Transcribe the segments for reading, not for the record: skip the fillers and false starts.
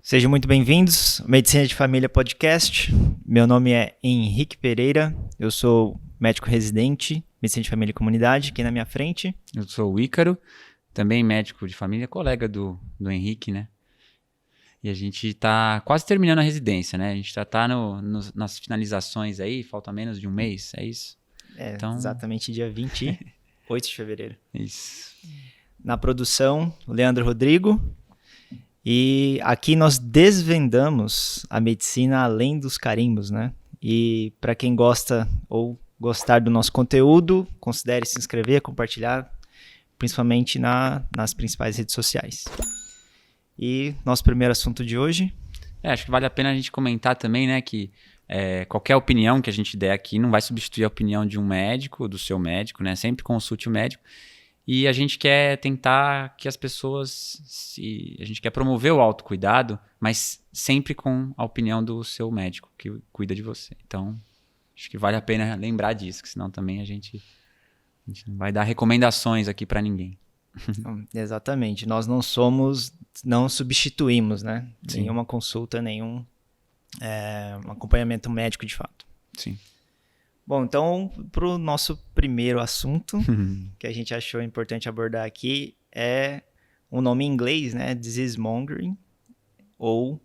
Sejam muito bem-vindos ao Medicina de Família Podcast. Meu nome é Henrique Pereira, eu sou médico residente, Medicina de Família e Comunidade, aqui na minha frente. Eu sou o Ícaro, também médico de família, colega do Henrique, né? E a gente tá quase terminando a residência, né? A gente já tá nas finalizações aí, falta menos de um mês, é isso? Então... Exatamente dia 28 de fevereiro. Isso. Na produção, o Leandro Rodrigo. E aqui nós desvendamos a medicina além dos carimbos, né? E para quem gosta ou gostar do nosso conteúdo, considere se inscrever, compartilhar, principalmente nas principais redes sociais. E nosso primeiro assunto de hoje... Acho que vale a pena a gente comentar também, né, que qualquer opinião que a gente der aqui não vai substituir a opinião de um médico, do seu médico, né? Sempre consulte o médico. E a gente quer tentar que as pessoas... A gente quer promover o autocuidado, mas sempre com a opinião do seu médico, que cuida de você. Então, acho que vale a pena lembrar disso, que senão também a gente não vai dar recomendações aqui para ninguém. Exatamente. Nós não substituímos, né? Sim. Nenhuma consulta, nenhum acompanhamento médico de fato. Sim. Bom, então, para o nosso primeiro assunto, que a gente achou importante abordar aqui, é o nome em inglês, né? Disease mongering, ou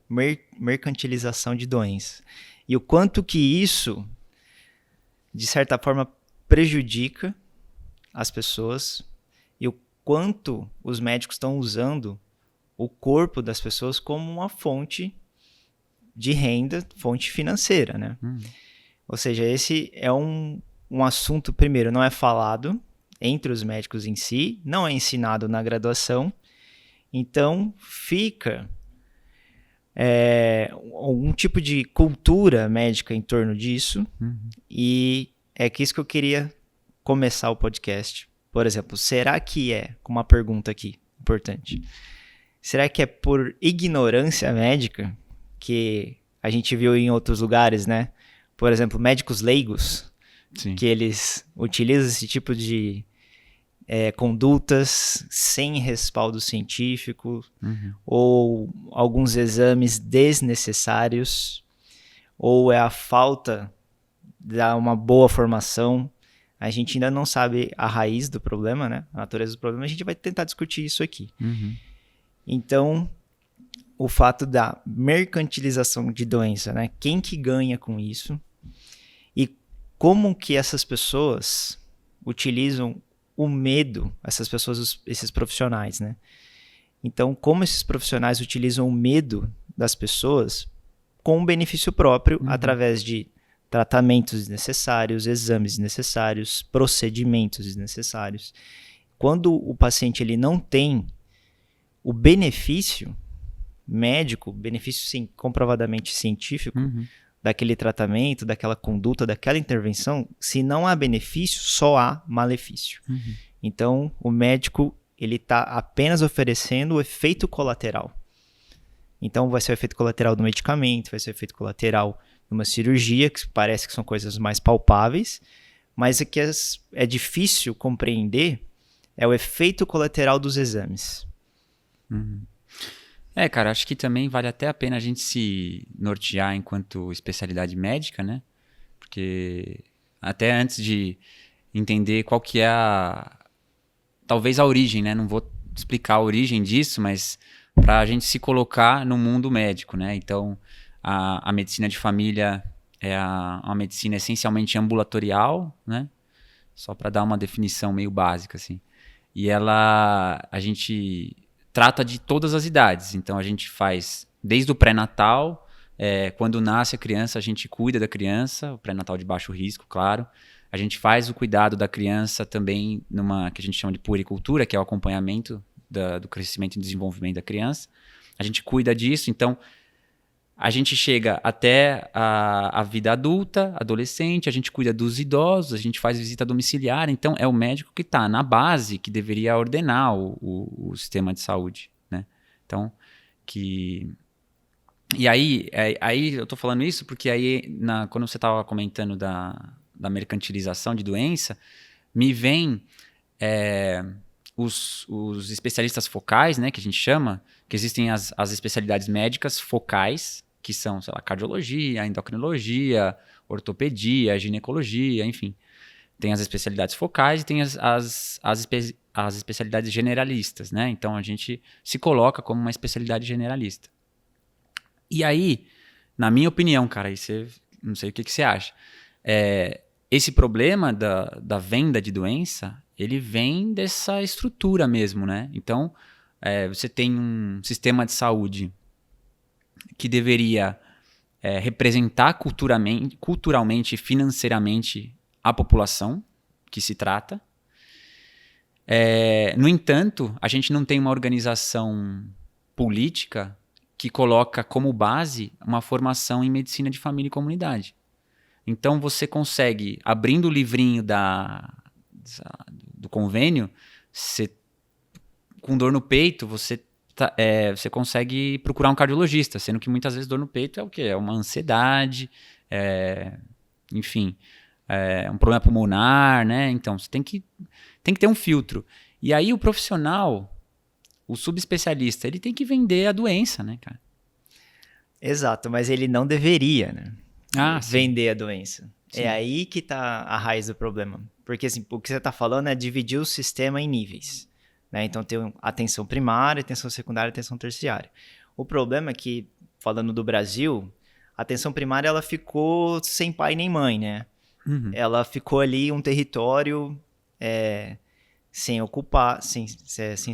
mercantilização de doenças. E o quanto que isso, de certa forma, prejudica as pessoas e o quanto os médicos estão usando o corpo das pessoas como uma fonte de renda, fonte financeira, né? Ou seja, esse é um assunto, primeiro, não é falado entre os médicos em si, não é ensinado na graduação, então fica um tipo de cultura médica em torno disso, e é que isso que eu queria começar o podcast. Por exemplo, será que com uma pergunta aqui, importante, será que é por ignorância médica que a gente viu em outros lugares, né? Por exemplo, médicos leigos, Sim. que eles utilizam esse tipo de condutas sem respaldo científico, ou alguns exames desnecessários, ou é a falta de uma boa formação. A gente ainda não sabe a raiz do problema, né? A natureza do problema, a gente vai tentar discutir isso aqui. Então, o fato da mercantilização de doença, né? Quem que ganha com isso? E como que essas pessoas utilizam o medo, essas pessoas, esses profissionais, né? Então, como esses profissionais utilizam o medo das pessoas com um benefício próprio através de tratamentos desnecessários, exames desnecessários, procedimentos desnecessários. Quando o paciente ele não tem o benefício médico, benefício comprovadamente científico daquele tratamento, daquela conduta, daquela intervenção, se não há benefício, só há malefício. Então, o médico ele está apenas oferecendo o efeito colateral. Então, vai ser o efeito colateral do medicamento, vai ser o efeito colateral de uma cirurgia, que parece que são coisas mais palpáveis, mas o que é difícil compreender é o efeito colateral dos exames. Cara, acho que também vale até a pena a gente se nortear enquanto especialidade médica, né? Porque até antes de entender qual que é talvez a origem, né? Não vou explicar a origem disso, mas para a gente se colocar no mundo médico, né? Então, a medicina de família é uma medicina essencialmente ambulatorial, né? Só para dar uma definição meio básica, assim. E a gente trata de todas as idades. Então, a gente faz desde o pré-natal, quando nasce a criança, a gente cuida da criança, o pré-natal de baixo risco, claro. A gente faz o cuidado da criança também numa que a gente chama de puericultura, que é o acompanhamento do crescimento e desenvolvimento da criança. A gente cuida disso, então a gente chega até a vida adulta, adolescente, a gente cuida dos idosos, a gente faz visita domiciliar, então é o médico que está na base, que deveria ordenar o sistema de saúde, né? Então, E aí eu tô falando isso porque aí, quando você estava comentando da mercantilização de doença, me vem os especialistas focais, né, que a gente chama, que existem as especialidades médicas focais, que são, sei lá, cardiologia, endocrinologia, ortopedia, ginecologia, enfim. Tem as especialidades focais e tem as especialidades generalistas, né? Então, a gente se coloca como uma especialidade generalista. E aí, na minha opinião, cara, não sei o que você acha, esse problema da venda de doença, ele vem dessa estrutura mesmo, né? Então, você tem um sistema de saúde que deveria representar culturalmente e financeiramente a população que se trata. No entanto, a gente não tem uma organização política que coloca como base uma formação em medicina de família e comunidade. Então, você consegue, abrindo o livrinho do convênio, com dor no peito, você consegue procurar um cardiologista, sendo que muitas vezes dor no peito é o quê? É uma ansiedade, enfim, um problema pulmonar, né? Então, você tem que ter um filtro. E aí o profissional, o subespecialista, ele tem que vender a doença, né, cara? Exato, mas ele não deveria, né? Vender a doença. Sim. É aí que tá a raiz do problema. Porque assim, o que você está falando é dividir o sistema em níveis. Né? Então tem atenção primária, atenção secundária, atenção terciária. O problema é que, falando do Brasil, a atenção primária ela ficou sem pai nem mãe, né? Uhum. Ela ficou ali um território sem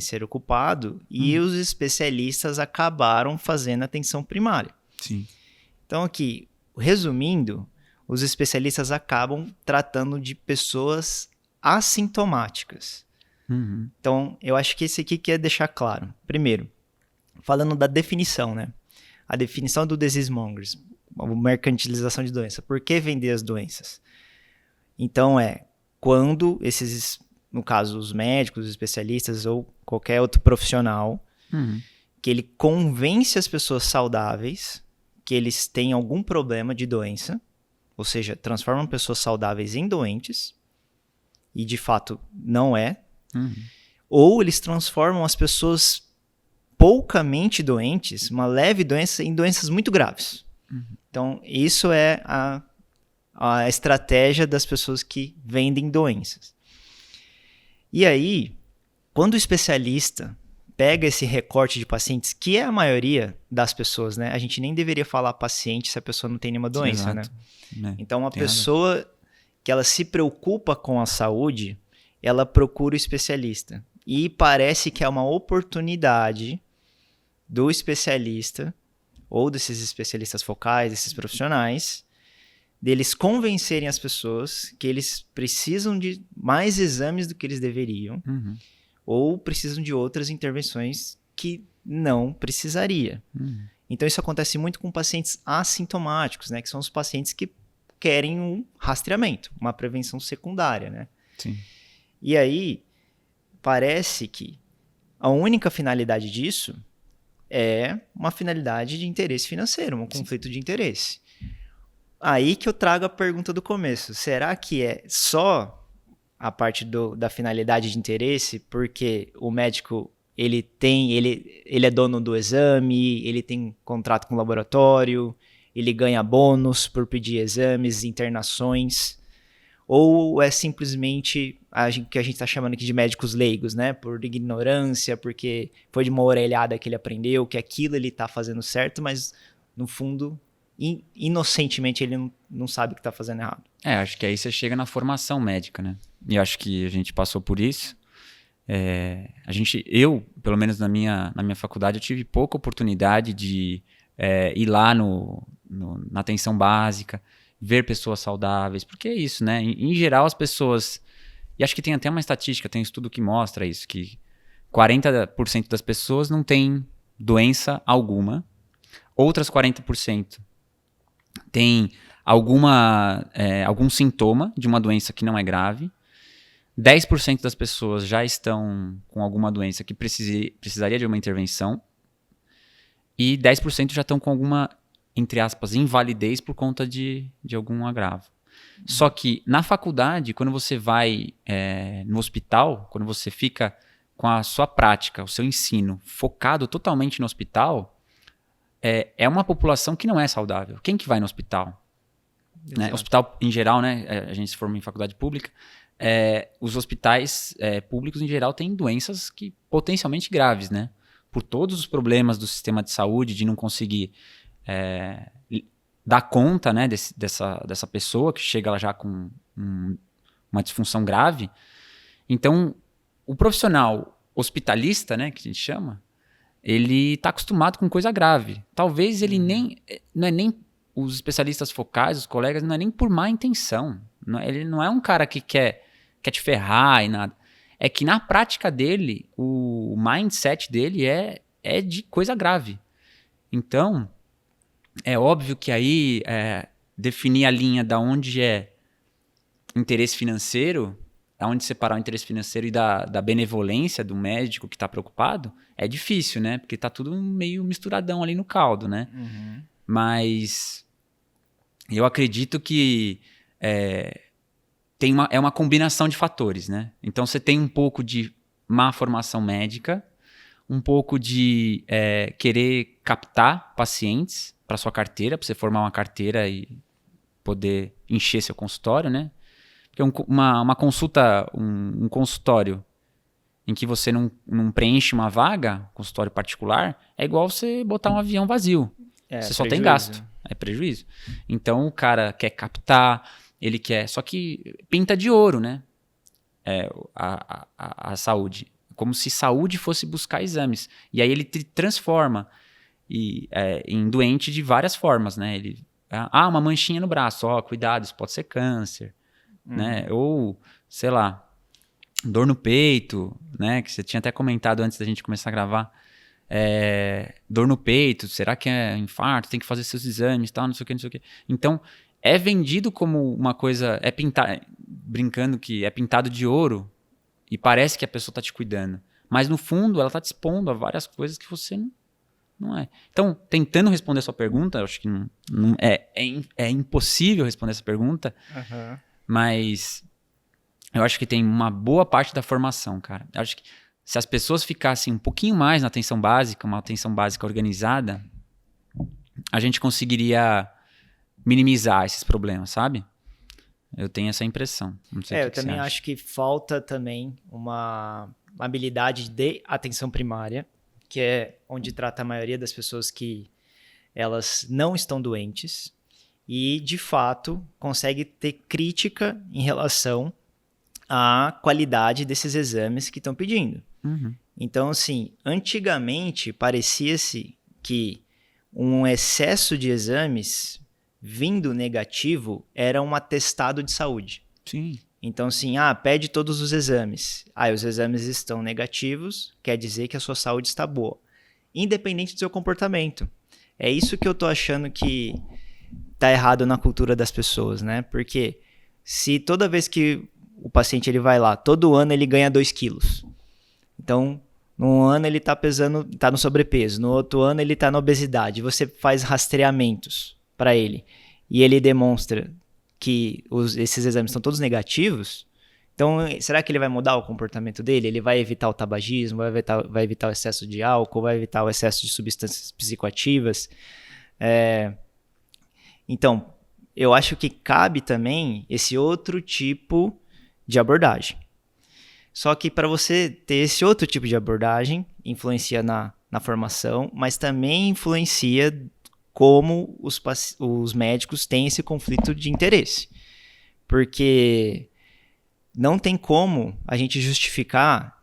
ser ocupado e os especialistas acabaram fazendo atenção primária. Sim. Então aqui, resumindo, os especialistas acabam tratando de pessoas assintomáticas. Uhum. Então, eu acho que esse aqui quer deixar claro. Primeiro, falando da definição, né? A definição do disease mongers, a mercantilização de doença. Por que vender as doenças? Então, quando no caso, os médicos, os especialistas ou qualquer outro profissional, que ele convence as pessoas saudáveis que eles têm algum problema de doença, ou seja, transformam pessoas saudáveis em doentes, e de fato não é, ou eles transformam as pessoas poucamente doentes, uma leve doença, em doenças muito graves. Então, isso é a estratégia das pessoas que vendem doenças. E aí, quando o especialista pega esse recorte de pacientes, que é a maioria das pessoas, né? A gente nem deveria falar paciente se a pessoa não tem nenhuma doença, né? Então, uma pessoa que ela se preocupa com a saúde, ela procura o especialista. E parece que é uma oportunidade do especialista, ou desses especialistas focais, desses profissionais, deles convencerem as pessoas que eles precisam de mais exames do que eles deveriam, ou precisam de outras intervenções que não precisaria. Então isso acontece muito com pacientes assintomáticos, né, que são os pacientes que querem um rastreamento, uma prevenção secundária, né? Sim. E aí parece que a única finalidade disso é uma finalidade de interesse financeiro, um conflito de interesse. Aí que eu trago a pergunta do começo. Será que é só a parte da finalidade de interesse, porque o médico ele é dono do exame, ele tem contrato com o laboratório, ele ganha bônus por pedir exames, internações, ou é simplesmente que a gente está chamando aqui de médicos leigos, né? Por ignorância, porque foi de uma orelhada que ele aprendeu que aquilo ele está fazendo certo, mas no fundo, inocentemente, ele não sabe que está fazendo errado. Acho que aí você chega na formação médica, né? E acho que a gente passou por isso. Eu, pelo menos na minha faculdade, eu tive pouca oportunidade de ir lá na atenção básica, ver pessoas saudáveis, porque é isso, né? Em geral, as pessoas... E acho que tem até uma estatística, tem um estudo que mostra isso, que 40% das pessoas não têm doença alguma, outras 40% têm algum sintoma de uma doença que não é grave, 10% das pessoas já estão com alguma doença que precisaria de uma intervenção e 10% já estão com alguma, entre aspas, invalidez por conta de algum agravo. Só que na faculdade, quando você vai no hospital, quando você fica com a sua prática, o seu ensino focado totalmente no hospital, é uma população que não é saudável. Quem que vai no hospital? Né? Hospital em geral, né? A gente se forma em faculdade pública. Os hospitais públicos em geral têm doenças que potencialmente graves, né? Por todos os problemas do sistema de saúde, de não conseguir dar conta, né, dessa pessoa que chega lá já com uma disfunção grave. Então, o profissional hospitalista, né, que a gente chama, ele está acostumado com coisa grave. Talvez ele não é nem os especialistas focais, os colegas, não é nem por má intenção. Ele não é um cara que quer te ferrar e nada. É que na prática dele, o mindset dele é de coisa grave. Então, é óbvio que aí definir a linha da onde é interesse financeiro, aonde separar o interesse financeiro e da benevolência do médico que está preocupado, é difícil, né? Porque tá tudo meio misturadão ali no caldo, né? Uhum. Mas eu acredito que é uma combinação de fatores, né? Então você tem um pouco de má formação médica, um pouco de querer captar pacientes para sua carteira, para você formar uma carteira e poder encher seu consultório, né? Porque uma consulta, um consultório em que você não preenche uma vaga, consultório particular, é igual você botar um avião vazio. Você só tem gasto, é prejuízo. Então o cara quer captar, ele quer, só que pinta de ouro, né? A saúde. Como se saúde fosse buscar exames. E aí ele transforma em doente de várias formas, né? Uma manchinha no braço, cuidado, isso pode ser câncer, né? Ou, sei lá, dor no peito, né? Que você tinha até comentado antes da gente começar a gravar. Dor no peito, será que é infarto? Tem que fazer seus exames, tal, não sei o que, não sei o que. Então, é vendido como uma coisa, brincando que é pintado de ouro e parece que a pessoa está te cuidando. Mas, no fundo, ela está te expondo a várias coisas que você não é. Então, tentando responder a sua pergunta, eu acho que é impossível responder essa pergunta, mas eu acho que tem uma boa parte da formação, cara. Eu acho que se as pessoas ficassem um pouquinho mais na atenção básica, uma atenção básica organizada, a gente conseguiria minimizar esses problemas, sabe? Eu tenho essa impressão. Não sei eu também acho que falta também uma habilidade de atenção primária, que é onde trata a maioria das pessoas que elas não estão doentes e, de fato, consegue ter crítica em relação à qualidade desses exames que estão pedindo. Então, assim, antigamente parecia-se que um excesso de exames vindo negativo era um atestado de saúde. Sim. Então, assim, pede todos os exames. Os exames estão negativos, quer dizer que a sua saúde está boa, independente do seu comportamento. É isso que eu tô achando que tá errado na cultura das pessoas, né? Porque se toda vez que o paciente ele vai lá, todo ano ele ganha 2 quilos. Então, num ano ele tá no sobrepeso, no outro ano ele tá na obesidade. Você faz rastreamentos para ele e ele demonstra que esses exames estão todos negativos. Então, será que ele vai mudar o comportamento dele? Ele vai evitar o tabagismo, vai evitar o excesso de álcool, vai evitar o excesso de substâncias psicoativas? Então, eu acho que cabe também esse outro tipo de abordagem. Só que para você ter esse outro tipo de abordagem, influencia na formação, mas também influencia como os médicos têm esse conflito de interesse. Porque não tem como a gente justificar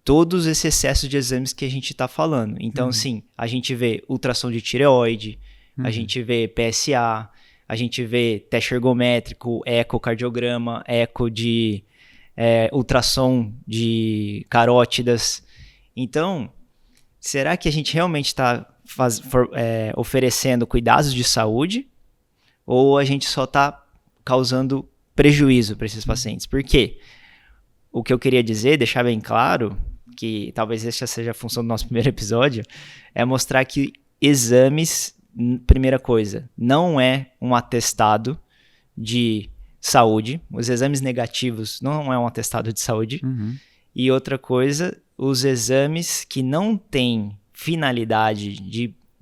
todos esses excessos de exames que a gente está falando. Então, sim, a gente vê ultrassom de tireoide, a gente vê PSA, a gente vê teste ergométrico, ecocardiograma, eco de ultrassom de carótidas. Então, será que a gente realmente está oferecendo cuidados de saúde ou a gente só está causando prejuízo para esses pacientes? Porque o que eu queria dizer, deixar bem claro, que talvez essa seja a função do nosso primeiro episódio, é mostrar que exames, primeira coisa, não é um atestado de saúde. Os exames negativos não é um atestado de saúde. E outra coisa, os exames que não têm finalidade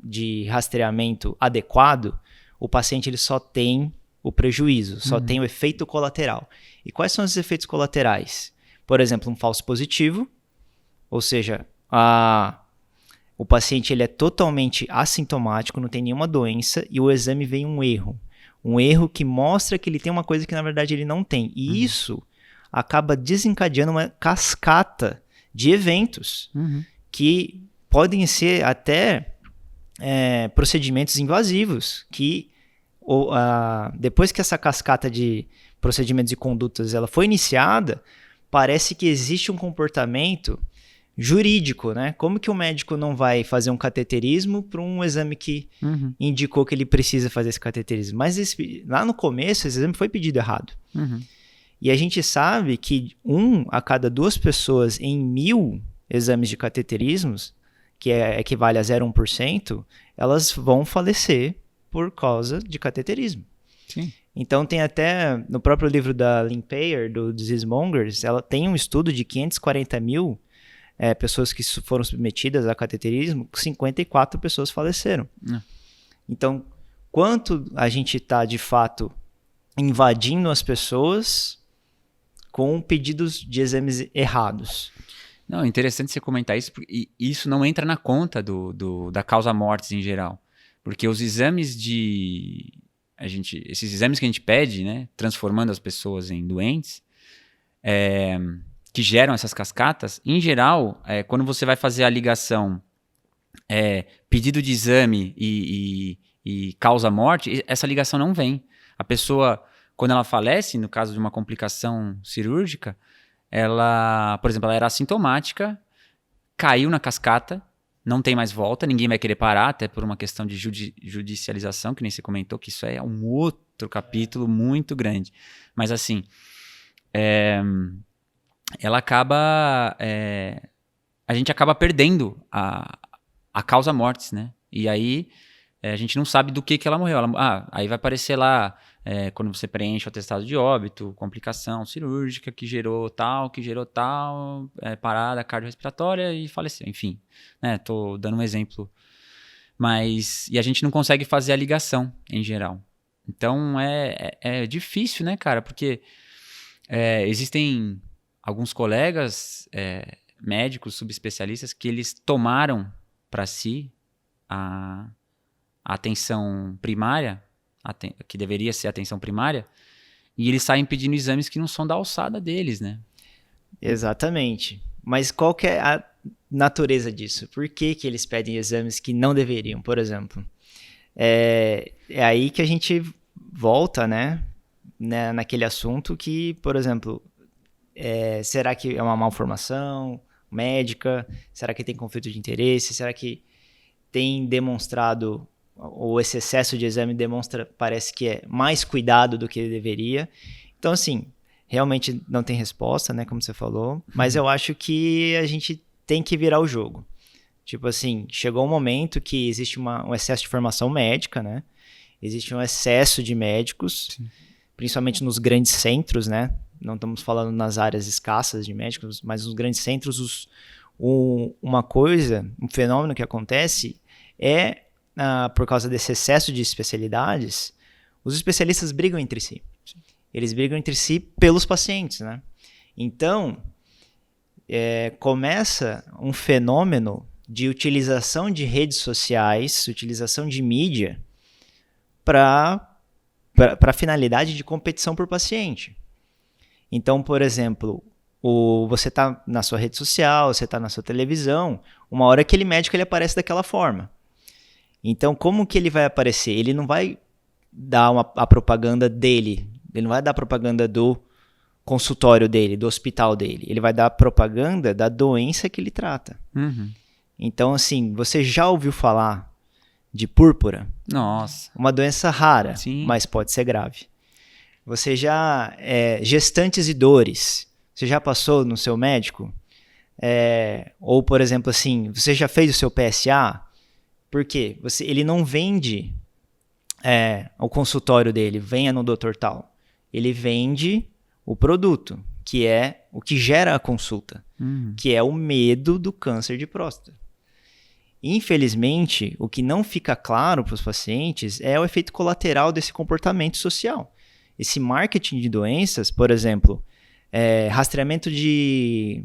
de rastreamento adequado, o paciente ele só tem o prejuízo, só tem o efeito colateral. E quais são os efeitos colaterais? Por exemplo, um falso positivo, ou seja, o paciente ele é totalmente assintomático, não tem nenhuma doença e o exame vem um erro. Um erro que mostra que ele tem uma coisa que na verdade ele não tem. E isso acaba desencadeando uma cascata de eventos que podem ser até procedimentos invasivos, que depois que essa cascata de procedimentos e condutas ela foi iniciada, parece que existe um comportamento jurídico, né? Como que o médico não vai fazer um cateterismo para um exame que indicou que ele precisa fazer esse cateterismo? Mas lá no começo, esse exame foi pedido errado. E a gente sabe que 1 a cada 2 pessoas em 1.000 exames de cateterismos, que equivale a 0,1%, elas vão falecer por causa de cateterismo. Sim. Então tem até, no próprio livro da Lynn Payer, do Disease Mongers, ela tem um estudo de 540 mil pessoas que foram submetidas a cateterismo, 54 pessoas faleceram. Então, quanto a gente está, de fato, invadindo as pessoas com pedidos de exames errados? Não, é interessante você comentar isso, porque isso não entra na conta da causa mortes em geral. Porque os exames esses exames que a gente pede, né, transformando as pessoas em doentes, que geram essas cascatas, em geral, quando você vai fazer a ligação pedido de exame e causa-morte, essa ligação não vem. A pessoa, quando ela falece, no caso de uma complicação cirúrgica, ela, por exemplo, ela era assintomática, caiu na cascata, não tem mais volta, ninguém vai querer parar, até por uma questão de judicialização, que nem você comentou, que isso é um outro capítulo muito grande. Mas assim, ela acaba... a gente acaba perdendo a causa mortis, né? E aí a gente não sabe do que ela morreu. Aí vai aparecer lá, quando você preenche o atestado de óbito, complicação cirúrgica que gerou tal, parada cardiorrespiratória e faleceu. Enfim, né? Tô dando um exemplo. E a gente não consegue fazer a ligação em geral. Então é difícil, né, cara? Porque existem alguns colegas médicos, subespecialistas, que eles tomaram para si a atenção primária, que deveria ser a atenção primária, e eles saem pedindo exames que não são da alçada deles, né? Exatamente. Mas qual que é a natureza disso? Por que eles pedem exames que não deveriam, por exemplo? É aí que a gente volta, né, naquele assunto que, por exemplo, será que é uma malformação médica? Será que tem conflito de interesse? Será que tem demonstrado, ou esse excesso de exame parece que é mais cuidado do que deveria? Então, assim, realmente não tem resposta, né, como você falou, mas eu acho que a gente tem que virar o jogo. Tipo assim, chegou um momento que existe um excesso de formação médica, né? Existe um excesso de médicos, sim, principalmente nos grandes centros, né? Não estamos falando nas áreas escassas de médicos, mas nos grandes centros, um fenômeno que acontece por causa desse excesso de especialidades, os especialistas brigam entre si. Eles brigam entre si pelos pacientes, né? Então, começa um fenômeno de utilização de redes sociais, utilização de mídia para finalidade de competição por paciente. Então, por exemplo, você está na sua rede social, você está na sua televisão, uma hora aquele médico ele aparece daquela forma. Então, como que ele vai aparecer? Ele não vai dar a propaganda dele, ele não vai dar a propaganda do consultório dele, do hospital dele. Ele vai dar a propaganda da doença que ele trata. Uhum. Então, assim, você já ouviu falar de púrpura? Nossa. Uma doença rara, sim, mas pode ser grave. Você já... gestantes e dores. Você já passou no seu médico? Ou, por exemplo, assim, você já fez o seu PSA? Por quê? Ele não vende o consultório dele, venha no doutor tal. Ele vende o produto, que é o que gera a consulta, que é o medo do câncer de próstata. Infelizmente, o que não fica claro para os pacientes é o efeito colateral desse comportamento social. Esse marketing de doenças, por exemplo, rastreamento de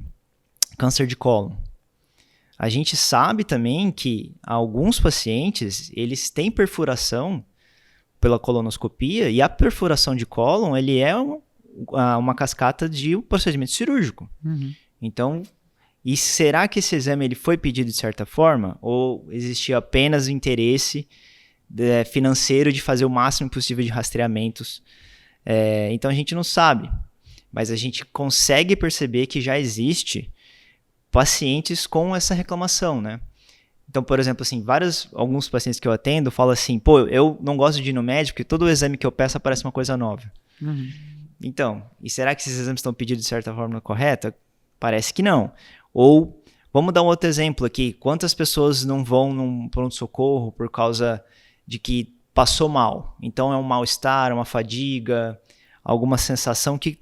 câncer de cólon. A gente sabe também que alguns pacientes, eles têm perfuração pela colonoscopia, e a perfuração de cólon, ele é uma cascata de um procedimento cirúrgico. Então, e será que esse exame ele foi pedido de certa forma? Ou existia apenas o interesse financeiro de fazer o máximo possível de rastreamentos? Então a gente não sabe, mas a gente consegue perceber que já existe pacientes com essa reclamação, né? Então, por exemplo, assim, alguns pacientes que eu atendo falam assim, pô, eu não gosto de ir no médico porque todo exame que eu peço aparece uma coisa nova. Então, e será que esses exames estão pedidos de certa forma correta? Parece que não. Ou, vamos dar um outro exemplo aqui. Quantas pessoas não vão num pronto-socorro por causa de que passou mal? Então, é um mal-estar, uma fadiga, alguma sensação que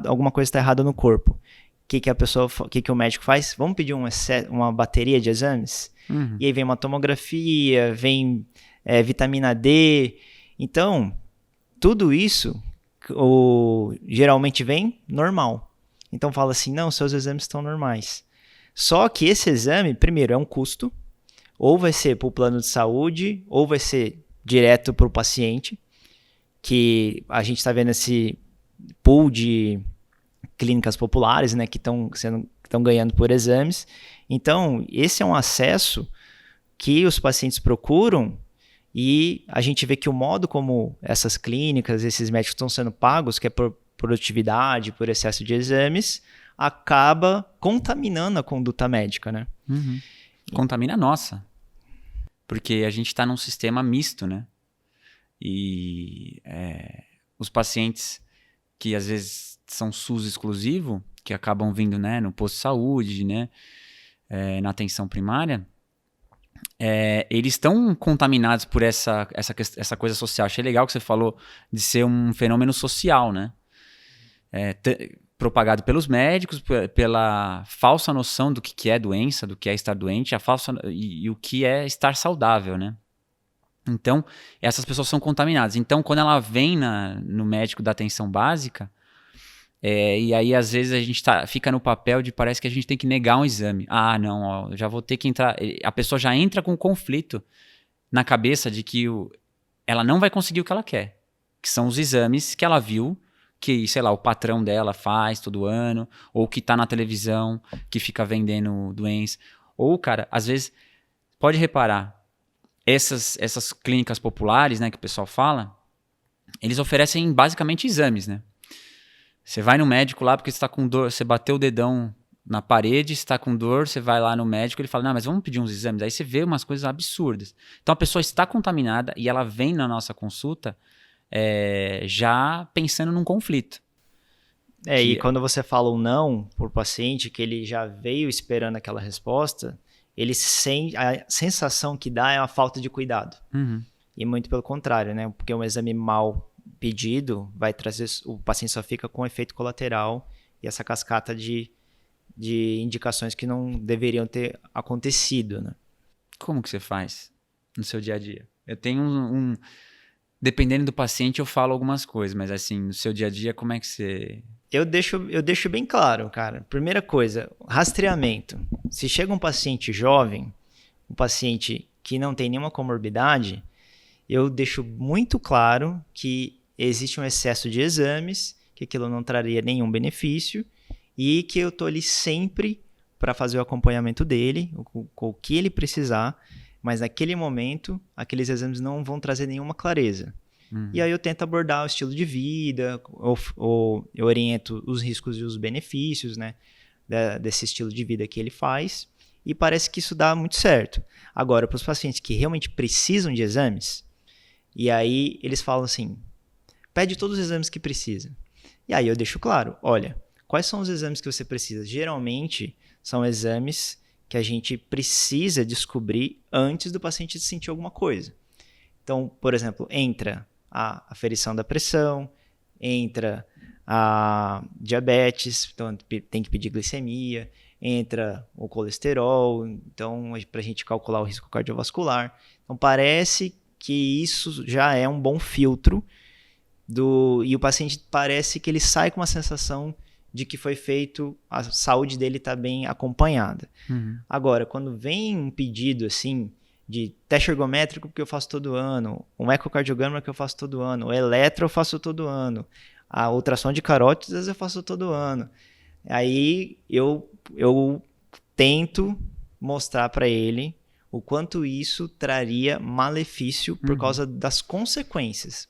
alguma coisa está errada no corpo. O que o médico faz? Vamos pedir uma bateria de exames? E aí vem uma tomografia, vem vitamina D. Então, tudo isso geralmente vem normal. Então fala assim, não, seus exames estão normais. Só que esse exame, primeiro, é um custo, ou vai ser para o plano de saúde, ou vai ser direto para o paciente, que a gente está vendo esse pool de clínicas populares, né, que estão ganhando por exames. Então, esse é um acesso que os pacientes procuram, e a gente vê que o modo como essas clínicas, esses médicos estão sendo pagos, que é por produtividade, por excesso de exames, acaba contaminando a conduta médica, né? Contamina a nossa. Porque a gente está num sistema misto, né? E os pacientes que às vezes são SUS exclusivo, que acabam vindo, né, no posto de saúde, né, na atenção primária, eles estão contaminados por essa coisa social. Achei legal que você falou de ser um fenômeno social, né? Propagado pelos médicos, pela falsa noção do que é doença, do que é estar doente, e o que é estar saudável, né? Então, essas pessoas são contaminadas. Então, quando ela vem no médico da atenção básica, e aí às vezes a gente fica no papel de parece que a gente tem que negar um exame. Ah, não, ó, eu já vou ter que entrar. A pessoa já entra com um conflito na cabeça de que ela não vai conseguir o que ela quer, que são os exames que ela viu que, sei lá, o patrão dela faz todo ano, ou que tá na televisão, que fica vendendo doença. Ou, cara, às vezes, pode reparar, essas clínicas populares, né, que o pessoal fala, eles oferecem basicamente exames, né? Você vai no médico lá porque você tá com dor, você bateu o dedão na parede, você tá com dor, você vai lá no médico, ele fala, não, mas vamos pedir uns exames. Aí você vê umas coisas absurdas. Então a pessoa está contaminada e ela vem na nossa consulta já pensando num conflito. E quando você fala um não por paciente, que ele já veio esperando aquela resposta, a sensação que dá é uma falta de cuidado. E muito pelo contrário, né? Porque um exame mal pedido vai trazer, o paciente só fica com efeito colateral e essa cascata de indicações que não deveriam ter acontecido, né? Como que você faz no seu dia a dia? Eu tenho dependendo do paciente, eu falo algumas coisas, mas assim, no seu dia a dia, como é que você... Eu deixo bem claro, cara. Primeira coisa, rastreamento. Se chega um paciente jovem, um paciente que não tem nenhuma comorbidade, eu deixo muito claro que existe um excesso de exames, que aquilo não traria nenhum benefício e que eu tô ali sempre para fazer o acompanhamento dele, o que ele precisar, mas naquele momento, aqueles exames não vão trazer nenhuma clareza. E aí eu tento abordar o estilo de vida, ou eu oriento os riscos e os benefícios, né, desse estilo de vida que ele faz, e parece que isso dá muito certo. Agora, para os pacientes que realmente precisam de exames, e aí eles falam assim, pede todos os exames que precisa. E aí eu deixo claro, olha, quais são os exames que você precisa? Geralmente são exames que a gente precisa descobrir antes do paciente sentir alguma coisa. Então, por exemplo, entra a aferição da pressão, entra a diabetes, então tem que pedir glicemia, entra o colesterol, então para a gente calcular o risco cardiovascular. Então parece que isso já é um bom filtro e o paciente parece que ele sai com uma sensação de que foi feito, a saúde dele está bem acompanhada. Agora, quando vem um pedido assim de teste ergométrico que eu faço todo ano, um ecocardiograma que eu faço todo ano, o eletro eu faço todo ano, a ultrassom de carótidas eu faço todo ano. Aí eu tento mostrar para ele o quanto isso traria malefício por causa das consequências.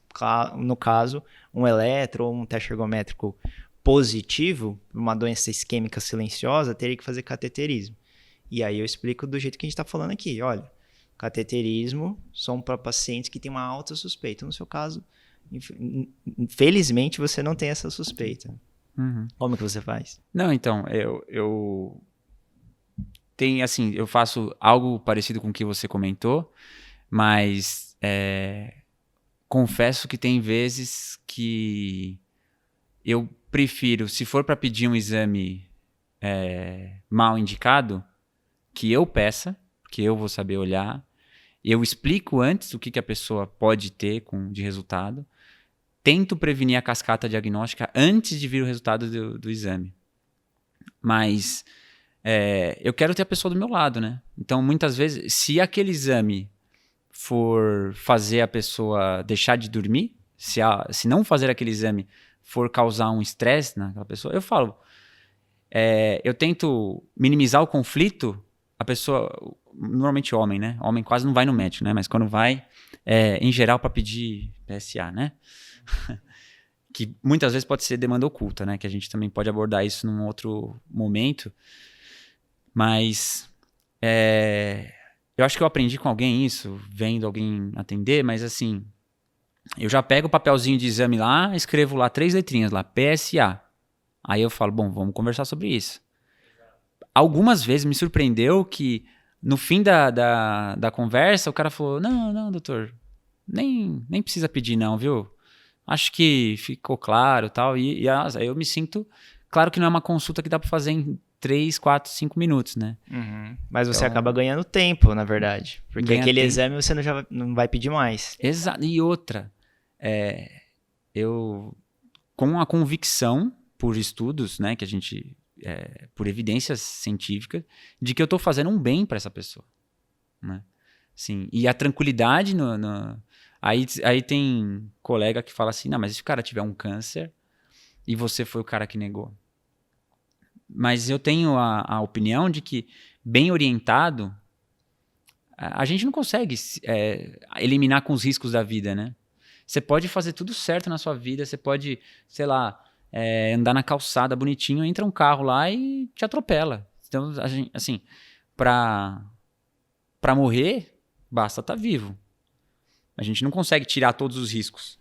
No caso, um eletro ou um teste ergométrico positivo, uma doença isquêmica silenciosa, teria que fazer cateterismo. E aí eu explico do jeito que a gente está falando aqui. Olha, cateterismo são para pacientes que têm uma alta suspeita. No seu caso, infelizmente, você não tem essa suspeita. Como que você faz? Não, então, eu tenho, assim, eu faço algo parecido com o que você comentou, mas confesso que tem vezes que eu prefiro, se for para pedir um exame mal indicado, que eu peça, porque eu vou saber olhar. Eu explico antes o que a pessoa pode ter de resultado. Tento prevenir a cascata diagnóstica antes de vir o resultado do exame. Mas eu quero ter a pessoa do meu lado, né? Então, muitas vezes, se aquele exame for fazer a pessoa deixar de dormir, se não fazer aquele exame for causar um estresse naquela pessoa, eu falo, eu tento minimizar o conflito. A pessoa, normalmente homem, né? Homem quase não vai no médico, né? Mas quando vai, em geral, para pedir PSA, né? Que muitas vezes pode ser demanda oculta, né? Que a gente também pode abordar isso num outro momento. Mas eu acho que eu aprendi com alguém isso, vendo alguém atender, mas assim, eu já pego o papelzinho de exame lá, escrevo lá 3 letrinhas lá, PSA. Aí eu falo, bom, vamos conversar sobre isso. Algumas vezes me surpreendeu que no fim da conversa o cara falou, não, doutor, nem precisa pedir não, viu? Acho que ficou claro tal, e aí eu me sinto, claro que não é uma consulta que dá para fazer em 3, 4, 5 minutos, né? Mas você acaba ganhando tempo, na verdade, porque aquele tempo. exame você não vai pedir mais. Exato, e outra, eu, com a convicção por estudos, né, que a gente... por evidências científicas, de que eu estou fazendo um bem para essa pessoa, né? Sim, e a tranquilidade aí tem colega que fala assim, não, mas se o cara tiver um câncer e você foi o cara que negou. Mas eu tenho a opinião de que, bem orientado, a gente não consegue eliminar com os riscos da vida, né? Você pode fazer tudo certo na sua vida, você pode, sei lá, andar na calçada bonitinho, entra um carro lá e te atropela. Então, assim, pra morrer, basta estar vivo. A gente não consegue tirar todos os riscos.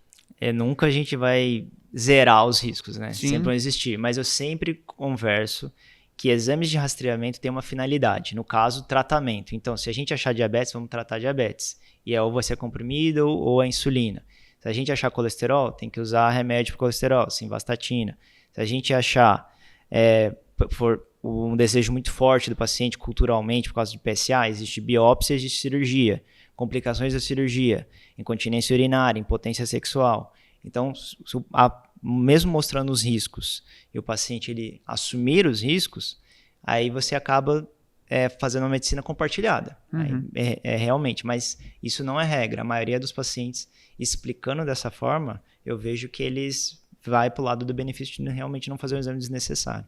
Nunca a gente vai zerar os riscos, né? Sim. Sempre vão existir. Mas eu sempre converso que exames de rastreamento têm uma finalidade. No caso, tratamento. Então, se a gente achar diabetes, vamos tratar diabetes. E ou vai ser comprimido ou a insulina. Se a gente achar colesterol, tem que usar remédio para colesterol, simvastatina. Se a gente achar for um desejo muito forte do paciente culturalmente por causa de PSA, existe biópsia, existe cirurgia, complicações da cirurgia, incontinência urinária, impotência sexual. Então, mesmo mostrando os riscos e o paciente ele assumir os riscos, aí você acaba fazendo uma medicina compartilhada. Realmente, mas isso não é regra. A maioria dos pacientes explicando dessa forma, eu vejo que eles vai para o lado do benefício de realmente não fazer um exame desnecessário.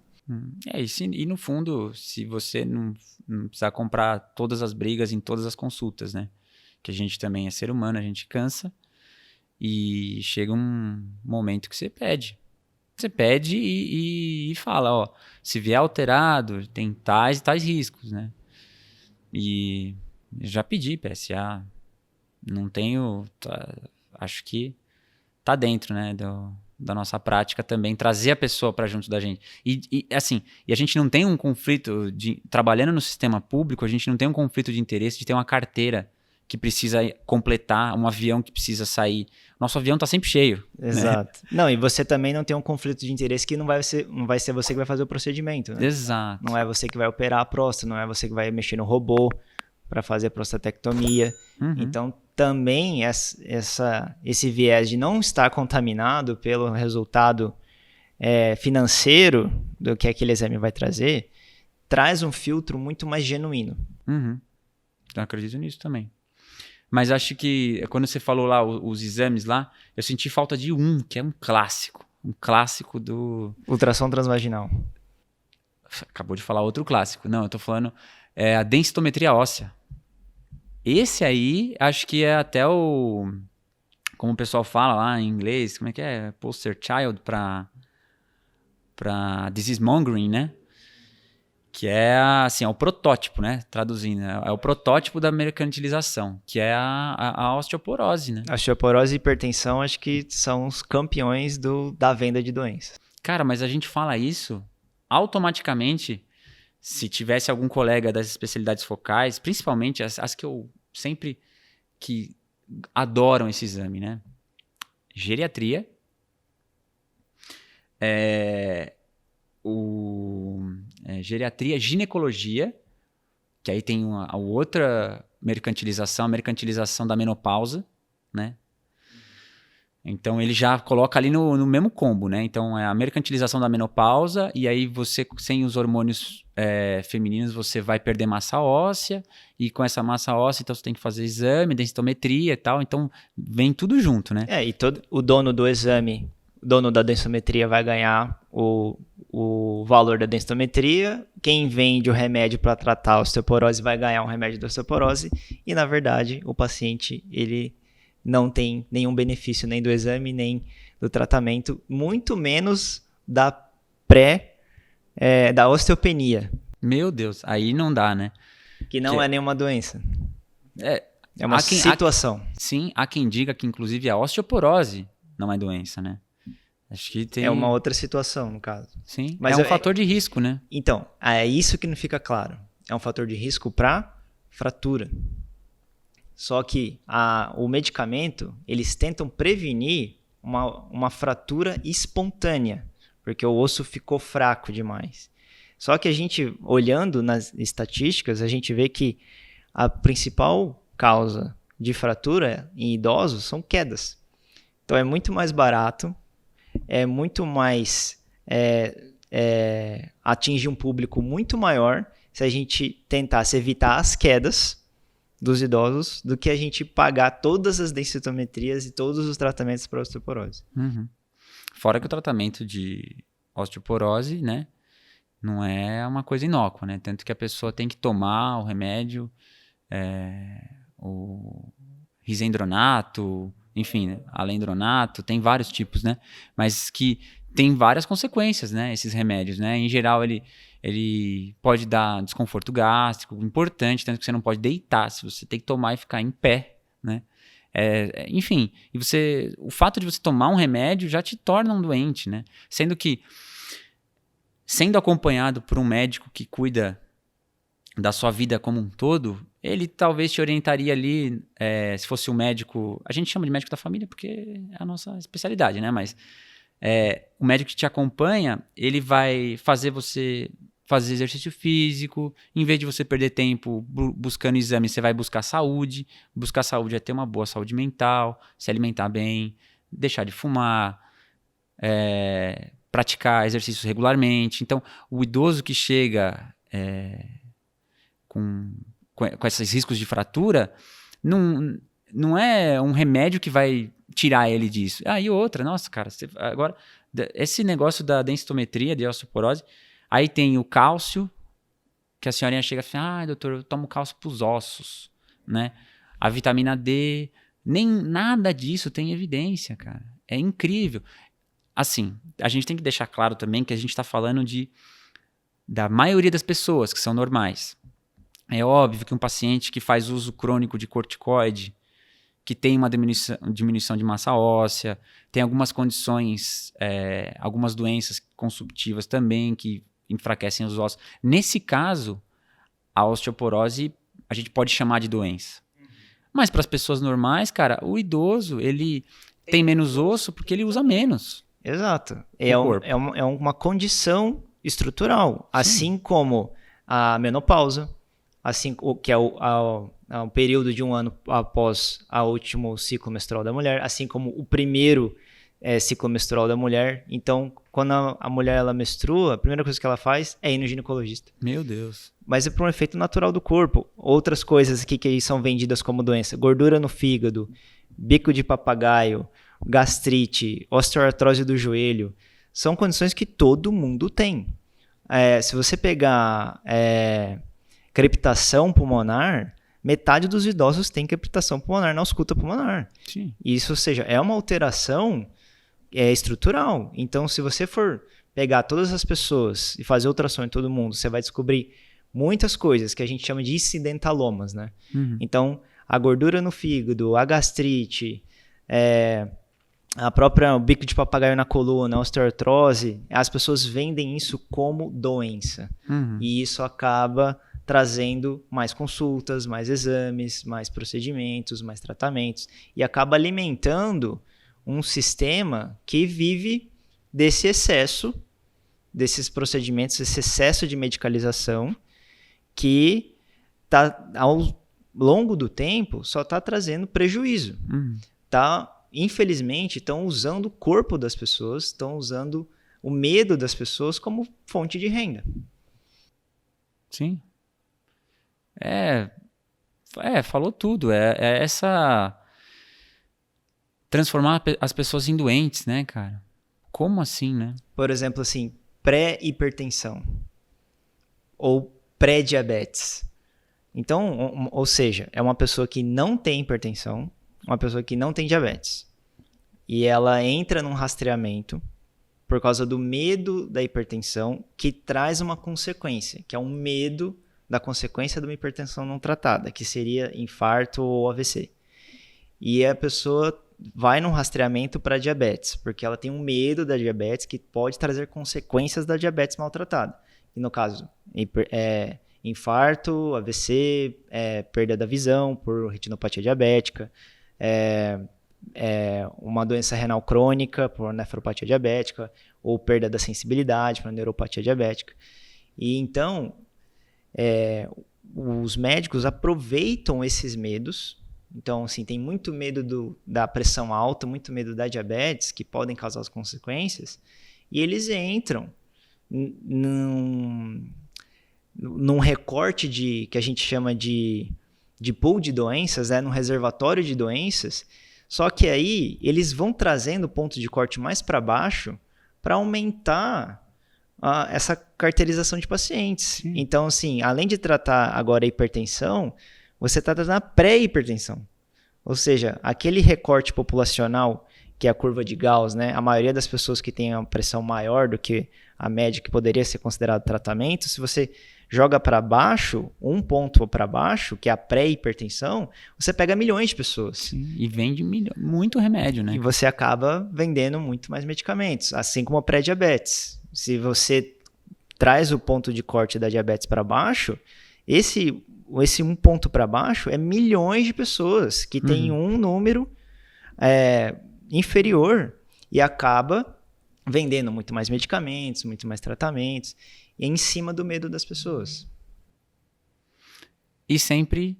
E no fundo, se você não precisar comprar todas as brigas em todas as consultas, né? Que a gente também é ser humano, a gente cansa e chega um momento que você pede. Você pede e fala, ó, se vier alterado, tem tais e tais riscos, né? E já pedi PSA, não tenho, acho que tá dentro, né, da nossa prática também, trazer a pessoa para junto da gente. E a gente não tem um conflito trabalhando no sistema público, a gente não tem um conflito de interesse de ter uma carteira que precisa completar, um avião que precisa sair. Nosso avião está sempre cheio. Exato. Né? Não, e você também não tem um conflito de interesse que não vai ser você que vai fazer o procedimento, né? Exato. Não é você que vai operar a próstata, não é você que vai mexer no robô para fazer a prostatectomia. Então, também esse viés de não estar contaminado pelo resultado financeiro do que aquele exame vai trazer, traz um filtro muito mais genuíno. Eu acredito nisso também. Mas acho que quando você falou lá os exames lá, eu senti falta de que é um clássico. Um clássico do... Ultrassom transvaginal. Acabou de falar outro clássico. Não, eu tô falando a densitometria óssea. Esse aí, acho que é até como o pessoal fala lá em inglês, como é que é? Poster child para disease mongering, né? Que é, assim, é o protótipo, né? Traduzindo, é o protótipo da mercantilização, que é a osteoporose, né? A osteoporose e hipertensão acho que são os campeões da venda de doenças. Cara, mas a gente fala isso, automaticamente, se tivesse algum colega das especialidades focais, principalmente as que eu sempre que adoram esse exame, né? Geriatria, geriatria, ginecologia, que aí tem a outra mercantilização, a mercantilização da menopausa, né? Então ele já coloca ali no mesmo combo, né? Então é a mercantilização da menopausa, e aí você, sem os hormônios femininos, você vai perder massa óssea, e com essa massa óssea, então você tem que fazer exame, densitometria e tal, então vem tudo junto, né? E o dono do exame, o dono da densitometria vai ganhar o valor da densitometria, quem vende o remédio para tratar a osteoporose vai ganhar um remédio da osteoporose, e na verdade o paciente, ele não tem nenhum benefício nem do exame, nem do tratamento, muito menos da da osteopenia. Meu Deus, aí não dá, né? Que não é nenhuma doença. É uma situação. Sim, há quem diga que inclusive a osteoporose não é doença, né? Acho que tem... É uma outra situação, no caso. Sim, mas é um fator de risco, né? Então, é isso que não fica claro. É um fator de risco para fratura. Só que o medicamento, eles tentam prevenir uma fratura espontânea, porque o osso ficou fraco demais. Só que a gente, olhando nas estatísticas, a gente vê que a principal causa de fratura em idosos são quedas. Então é muito mais barato, é muito mais... atingir um público muito maior se a gente tentasse evitar as quedas dos idosos do que a gente pagar todas as densitometrias e todos os tratamentos para osteoporose. Fora que o tratamento de osteoporose, né, não é uma coisa inócua, né? Tanto que a pessoa tem que tomar o remédio, o risendronato, enfim, né, alendronato, tem vários tipos, né? Mas que tem várias consequências, né? Esses remédios, né? Em geral, ele pode dar desconforto gástrico, importante, tanto que você não pode deitar, se você tem que tomar e ficar em pé, né? Enfim, o fato de você tomar um remédio já te torna um doente, né? Sendo acompanhado por um médico que cuida da sua vida como um todo, ele talvez te orientaria ali, se fosse um médico, a gente chama de médico da família porque é a nossa especialidade, né? Mas o médico que te acompanha, ele vai fazer você fazer exercício físico, em vez de você perder tempo buscando exame, você vai buscar saúde. Buscar saúde é ter uma boa saúde mental, se alimentar bem, deixar de fumar, praticar exercícios regularmente. Então, o idoso que chega com esses riscos de fratura, não é um remédio que vai tirar ele disso. E outra, nossa, cara, agora, esse negócio da densitometria, de osteoporose, aí tem o cálcio, que a senhorinha chega e fala, doutor, eu tomo cálcio para os ossos, né? A vitamina D, nem nada disso tem evidência, cara. É incrível. Assim, a gente tem que deixar claro também que a gente está falando da maioria das pessoas que são normais. É óbvio que um paciente que faz uso crônico de corticoide, que tem uma diminuição de massa óssea, tem algumas condições, algumas doenças consumptivas também que enfraquecem os ossos. Nesse caso, a osteoporose a gente pode chamar de doença. Mas para as pessoas normais, cara, o idoso, ele tem menos osso porque ele usa menos. Exato. Corpo. É uma condição estrutural. Sim. Assim como a menopausa, que é o período de um ano após o último ciclo menstrual da mulher, assim como o primeiro ciclo menstrual da mulher. Então, quando a mulher ela menstrua, a primeira coisa que ela faz é ir no ginecologista. Meu Deus. Mas é por um efeito natural do corpo. Outras coisas aqui que são vendidas como doença: gordura no fígado, bico de papagaio, gastrite, osteoartrose do joelho, são condições que todo mundo tem. Se você pegar crepitação pulmonar, metade dos idosos tem crepitação pulmonar na ausculta pulmonar. Sim. Isso, ou seja, é uma alteração estrutural. Então, se você for pegar todas as pessoas e fazer ultrassom em todo mundo, você vai descobrir muitas coisas que a gente chama de incidentalomas, né? Uhum. Então, a gordura no fígado, a gastrite, a própria bico de papagaio na coluna, a osteoartrose, as pessoas vendem isso como doença. Uhum. E isso acaba trazendo mais consultas, mais exames, mais procedimentos, mais tratamentos. E acaba alimentando um sistema que vive desse excesso, desses procedimentos, esse excesso de medicalização, que ao longo do tempo só está trazendo prejuízo. Uhum. Infelizmente, estão usando o corpo das pessoas, estão usando o medo das pessoas como fonte de renda. Sim. Falou tudo. É essa... Transformar as pessoas em doentes, né, cara? Como assim, né? Por exemplo, assim, pré-hipertensão ou pré-diabetes. Então, ou seja, é uma pessoa que não tem hipertensão, uma pessoa que não tem diabetes. E ela entra num rastreamento por causa do medo da hipertensão, que traz uma consequência, que é um medo da consequência de uma hipertensão não tratada, que seria infarto ou AVC. E a pessoa vai num rastreamento para diabetes, porque ela tem um medo da diabetes que pode trazer consequências da diabetes maltratada. E no caso, infarto, AVC, perda da visão por retinopatia diabética, uma doença renal crônica por nefropatia diabética, ou perda da sensibilidade por neuropatia diabética. E então, os médicos aproveitam esses medos. Então, assim, tem muito medo da pressão alta, muito medo da diabetes, que podem causar as consequências, e eles entram num recorte que a gente chama de pool de doenças, num reservatório de doenças, só que aí eles vão trazendo o ponto de corte mais para baixo para aumentar essa carteirização de pacientes. Sim. Então, assim, além de tratar agora a hipertensão, você está tratando a pré-hipertensão. Ou seja, aquele recorte populacional, que é a curva de Gauss, né? A maioria das pessoas que tem uma pressão maior do que a média que poderia ser considerado tratamento, se você joga para baixo, um ponto para baixo, que é a pré-hipertensão, você pega milhões de pessoas. Sim, e vende muito remédio, né? E você acaba vendendo muito mais medicamentos, assim como a pré-diabetes. Se você traz o ponto de corte da diabetes para baixo, esse um ponto para baixo é milhões de pessoas que têm um número inferior e acaba vendendo muito mais medicamentos, muito mais tratamentos, e em cima do medo das pessoas. E sempre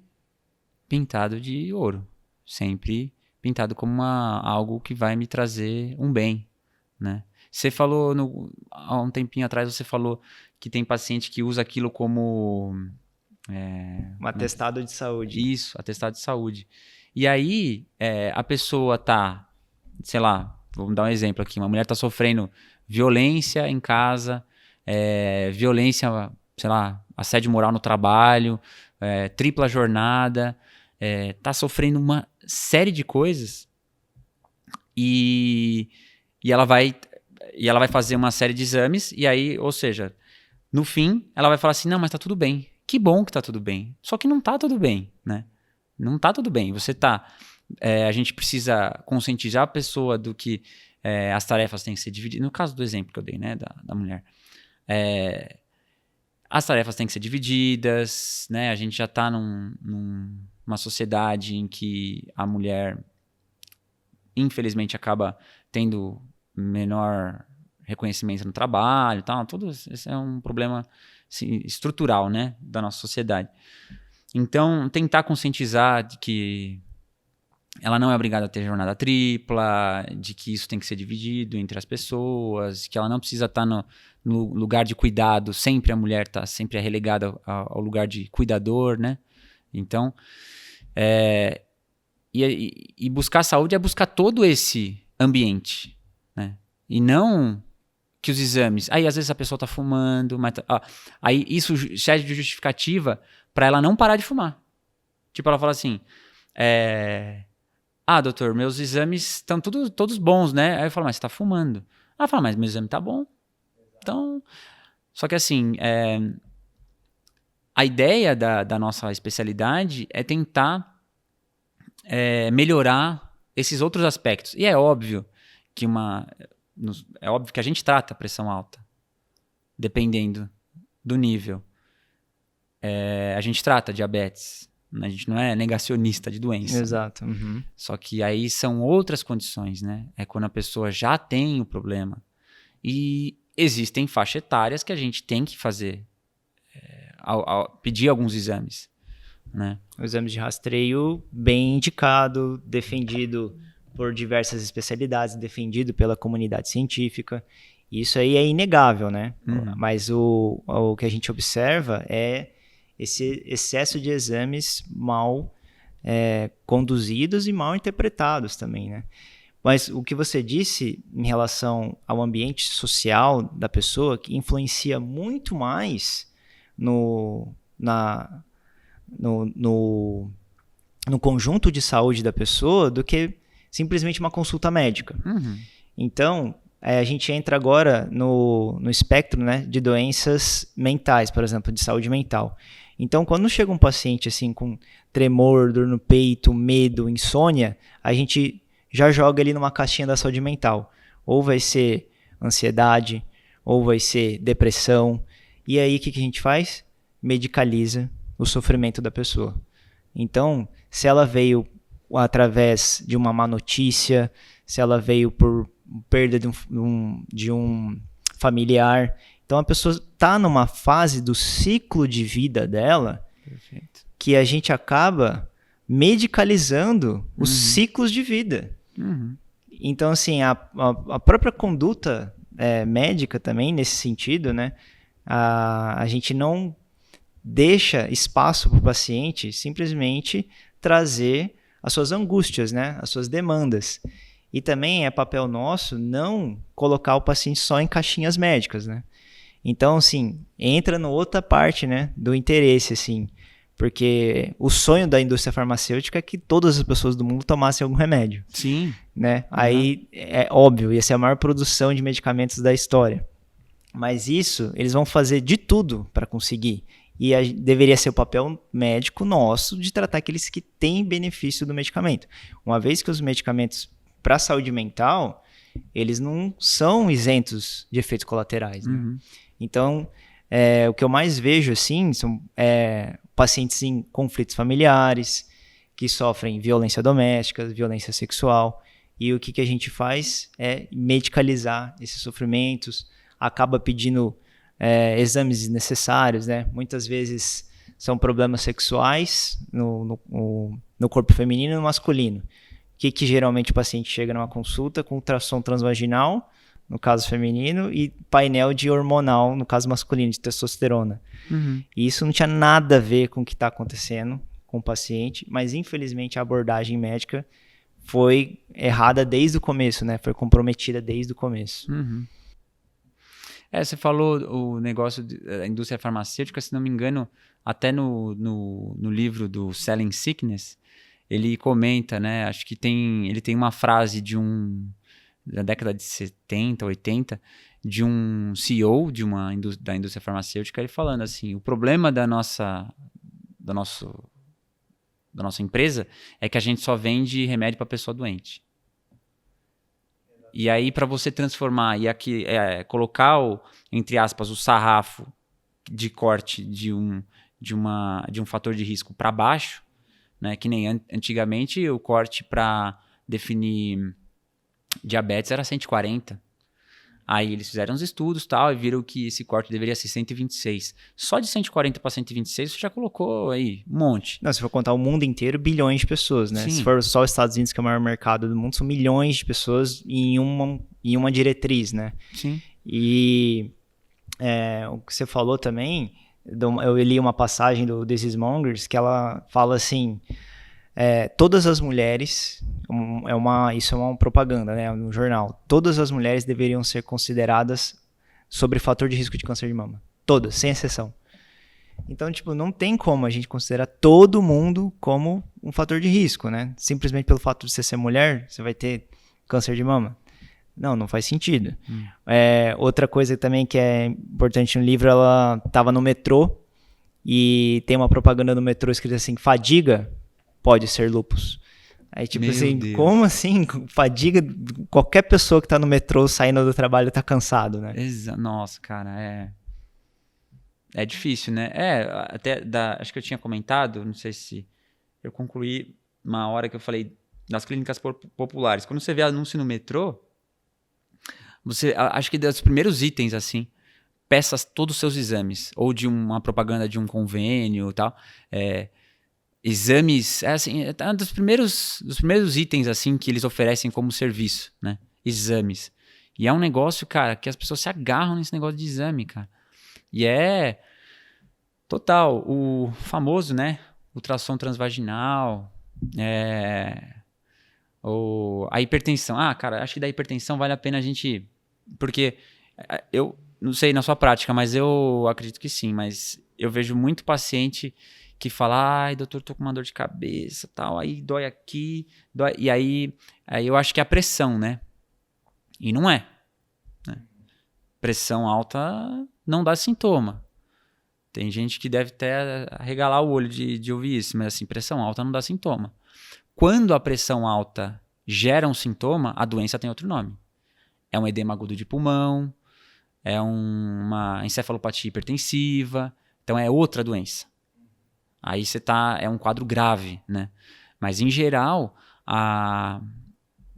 pintado de ouro. Sempre pintado como algo que vai me trazer um bem, né? Você falou, há um tempinho atrás, você falou que tem paciente que usa aquilo como... um atestado de saúde. Isso, atestado de saúde. E aí, a pessoa tá, sei lá, vamos dar um exemplo aqui, uma mulher tá sofrendo violência em casa, violência, sei lá, assédio moral no trabalho, tripla jornada, tá sofrendo uma série de coisas e ela vai fazer uma série de exames e aí, ou seja, no fim, ela vai falar assim, não, mas tá tudo bem. Que bom que tá tudo bem. Só que não tá tudo bem, né? Não tá tudo bem. A gente precisa conscientizar a pessoa do que as tarefas têm que ser divididas. No caso do exemplo que eu dei, né, da mulher. As tarefas têm que ser divididas, né? A gente já tá uma sociedade em que a mulher, infelizmente, acaba tendo menor reconhecimento no trabalho e tal. Tudo isso é um problema assim, estrutural, né, da nossa sociedade. Então, tentar conscientizar de que ela não é obrigada a ter jornada tripla, de que isso tem que ser dividido entre as pessoas, que ela não precisa estar no lugar de cuidado, sempre a mulher sempre é relegada ao lugar de cuidador, né? Então, e buscar saúde é buscar todo esse ambiente, né? E não que os exames... Aí, às vezes, a pessoa está fumando, mas aí isso serve de justificativa para ela não parar de fumar. Tipo, ela fala assim... doutor, meus exames estão todos bons, né? Aí eu falo, mas você tá fumando. Ela fala, mas meu exame tá bom. Então, só que assim, a ideia da nossa especialidade é tentar melhorar esses outros aspectos. E é óbvio que a gente trata a pressão alta, dependendo do nível. A gente trata diabetes. A gente não é negacionista de doença. Exato. Só que aí são outras condições, né? É quando a pessoa já tem o problema. E existem faixas etárias que a gente tem que fazer, pedir alguns exames, né? O exame de rastreio bem indicado, defendido por diversas especialidades, defendido pela comunidade científica. Isso aí é inegável, né? Mas o que a gente observa é esse excesso de exames mal conduzidos e mal interpretados também, né? Mas o que você disse em relação ao ambiente social da pessoa, que influencia muito mais no conjunto de saúde da pessoa do que simplesmente uma consulta médica. Então, a gente entra agora no espectro, né, de doenças mentais, por exemplo, de saúde mental. Então, quando chega um paciente assim com tremor, dor no peito, medo, insônia, a gente já joga ele numa caixinha da saúde mental. Ou vai ser ansiedade, ou vai ser depressão. E aí, o que a gente faz? Medicaliza o sofrimento da pessoa. Então, se ela veio através de uma má notícia, se ela veio por perda de um familiar... Então, a pessoa está numa fase do ciclo de vida dela que a gente acaba medicalizando os ciclos de vida. Então, assim, a própria conduta médica também, nesse sentido, né? A gente não deixa espaço para o paciente simplesmente trazer as suas angústias, né? As suas demandas. E também é papel nosso não colocar o paciente só em caixinhas médicas, né? Então, assim, entra na outra parte, né, do interesse, assim, porque o sonho da indústria farmacêutica é que todas as pessoas do mundo tomassem algum remédio. Sim. Né? Aí, é óbvio, ia ser a maior produção de medicamentos da história. Mas isso, eles vão fazer de tudo para conseguir. E deveria ser o papel médico nosso de tratar aqueles que têm benefício do medicamento. Uma vez que os medicamentos para a saúde mental, eles não são isentos de efeitos colaterais, né? Então, o que eu mais vejo, assim, são pacientes em conflitos familiares, que sofrem violência doméstica, violência sexual, e o que a gente faz é medicalizar esses sofrimentos, acaba pedindo exames desnecessários, né? Muitas vezes são problemas sexuais no corpo feminino e no masculino. O que geralmente o paciente chega numa consulta com ultrassom transvaginal, no caso feminino, e painel de hormonal, no caso masculino, de testosterona. E isso não tinha nada a ver com o que está acontecendo com o paciente, mas infelizmente a abordagem médica foi errada desde o começo, né? Foi comprometida desde o começo. Você falou o negócio da indústria farmacêutica, se não me engano, até no livro do Selling Sickness, ele comenta, né? Acho que ele tem uma frase da década de 70, 80, de um CEO da indústria farmacêutica, ele falando assim, o problema da nossa empresa é que a gente só vende remédio para pessoa doente. E aí, para você transformar e aqui colocar entre aspas, o sarrafo de corte de um fator de risco para baixo, né? Que nem antigamente o corte para definir diabetes era 140. Aí eles fizeram uns estudos tal, e viram que esse corte deveria ser 126. Só de 140 para 126 você já colocou aí um monte. Não, se for contar o mundo inteiro, bilhões de pessoas, né? Sim. Se for só os Estados Unidos, que é o maior mercado do mundo, são milhões de pessoas em uma diretriz, né? Sim. E o que você falou também, eu li uma passagem do This Is Mongers que ela fala assim, todas as mulheres, isso é uma propaganda, né, no jornal, todas as mulheres deveriam ser consideradas sobre fator de risco de câncer de mama. Todas, sem exceção. Então, tipo, não tem como a gente considerar todo mundo como um fator de risco, né? Simplesmente pelo fato de você ser mulher, você vai ter câncer de mama. Não faz sentido. Outra coisa também que é importante no livro, ela estava no metrô e tem uma propaganda no metrô escrita assim, fadiga pode ser lúpus. Aí tipo assim, como assim? Fadiga, qualquer pessoa que tá no metrô saindo do trabalho tá cansado, né? Nossa, cara, é difícil, né? Acho que eu tinha comentado, não sei se eu concluí uma hora que eu falei das clínicas populares. Quando você vê anúncio no metrô, acho que dos primeiros itens, assim, peça todos os seus exames, ou de uma propaganda de um convênio e tal, exames, um dos primeiros itens, assim, que eles oferecem como serviço, né? Exames. E é um negócio, cara, que as pessoas se agarram nesse negócio de exame, cara. E total, o famoso, né? Ultrassom transvaginal, a hipertensão. Cara, acho que da hipertensão vale a pena a gente... Porque eu não sei na sua prática, mas eu acredito que sim. Mas eu vejo muito paciente que fala, ai, doutor, tô com uma dor de cabeça, tal, aí dói aqui, dói... E aí eu acho que é a pressão, né? E não é. Né? Pressão alta não dá sintoma. Tem gente que deve até arregalar o olho de ouvir isso, mas assim, pressão alta não dá sintoma. Quando a pressão alta gera um sintoma, a doença tem outro nome. É um edema agudo de pulmão, é uma encefalopatia hipertensiva, então é outra doença. Aí é um quadro grave, né? Mas em geral, a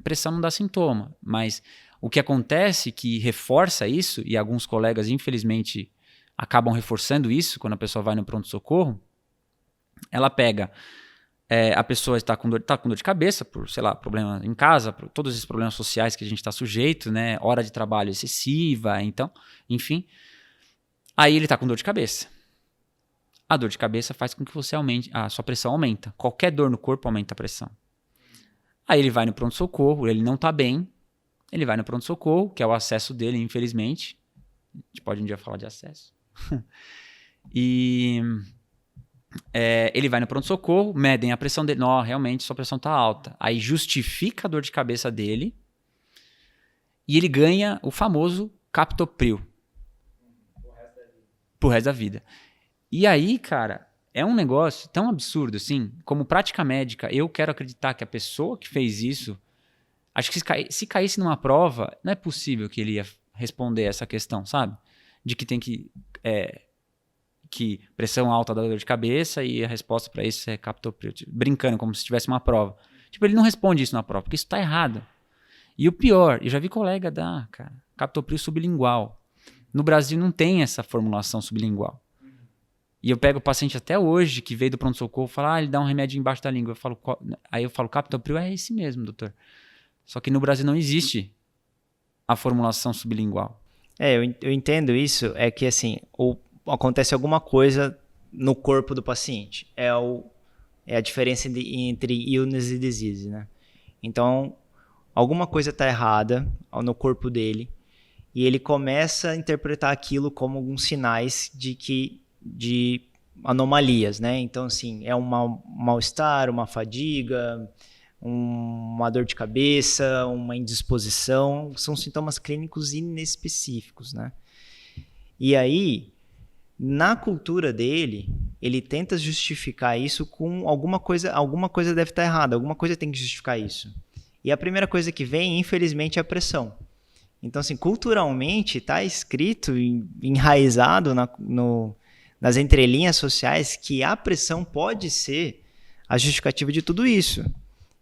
pressão não dá sintoma. Mas o que acontece que reforça isso, e alguns colegas, infelizmente, acabam reforçando isso quando a pessoa vai no pronto-socorro, ela pega... a pessoa está com dor de cabeça por, sei lá, problema em casa, por todos esses problemas sociais que a gente está sujeito, né? Hora de trabalho excessiva, então, enfim. Aí ele está com dor de cabeça. A dor de cabeça faz com que você aumente, a sua pressão aumenta. Qualquer dor no corpo aumenta a pressão. Aí ele vai no pronto-socorro, ele não está bem, ele vai no pronto-socorro, que é o acesso dele, infelizmente. A gente pode um dia falar de acesso. E... ele vai no pronto-socorro, medem a pressão dele. Não, realmente sua pressão está alta. Aí justifica a dor de cabeça dele e ele ganha o famoso captopril. Pro resto da vida. E aí, cara, é um negócio tão absurdo assim, como prática médica, eu quero acreditar que a pessoa que fez isso, acho que se caísse numa prova, não é possível que ele ia responder essa questão, sabe? De que tem que pressão alta dá dor de cabeça e a resposta para isso é captopril. Brincando, como se tivesse uma prova. Tipo, ele não responde isso na prova, porque isso tá errado. E o pior, eu já vi colega dar, cara, captopril sublingual. No Brasil não tem essa formulação sublingual. E eu pego o paciente até hoje, que veio do pronto-socorro, fala, ele dá um remédio embaixo da língua. Aí eu falo, captopril é esse mesmo, doutor. Só que no Brasil não existe a formulação sublingual. Eu entendo isso, é que assim, acontece alguma coisa no corpo do paciente. É a diferença entre illness e disease, né? Então, alguma coisa está errada no corpo dele e ele começa a interpretar aquilo como alguns sinais de anomalias, né? Então, assim, é um mal-estar, uma fadiga, uma dor de cabeça, uma indisposição, são sintomas clínicos inespecíficos, né? E aí, na cultura dele, ele tenta justificar isso com alguma coisa deve estar errada, alguma coisa tem que justificar isso. E a primeira coisa que vem, infelizmente, é a pressão. Então, assim, culturalmente está escrito, enraizado nas entrelinhas sociais que a pressão pode ser a justificativa de tudo isso.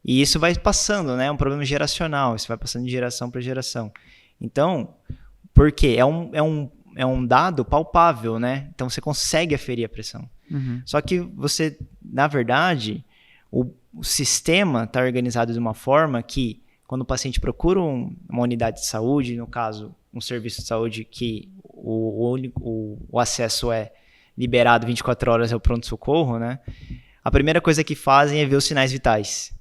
E isso vai passando, né? É um problema geracional, isso vai passando de geração para geração. Então, por quê? É um dado palpável, né? Então você consegue aferir a pressão. Só que você, na verdade, o sistema está organizado de uma forma que, quando o paciente procura uma unidade de saúde, no caso, um serviço de saúde que o acesso é liberado 24 horas ao pronto-socorro, né? A primeira coisa que fazem é ver os sinais vitais.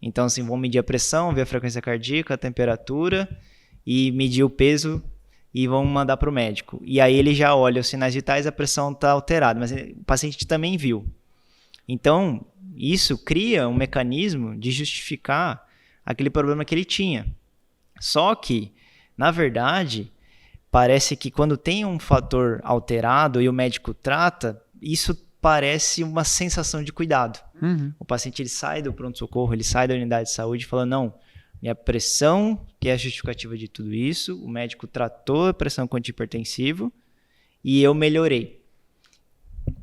Então, assim, vão medir a pressão, ver a frequência cardíaca, a temperatura e medir o peso e vão mandar para o médico. E aí ele já olha os sinais vitais, a pressão está alterada, mas o paciente também viu. Então, isso cria um mecanismo de justificar aquele problema que ele tinha. Só que, na verdade, parece que quando tem um fator alterado e o médico trata, isso parece uma sensação de cuidado. O paciente ele sai do pronto-socorro, ele sai da unidade de saúde e fala, não, minha pressão, que é a justificativa de tudo isso, o médico tratou a pressão com antihipertensivo e eu melhorei.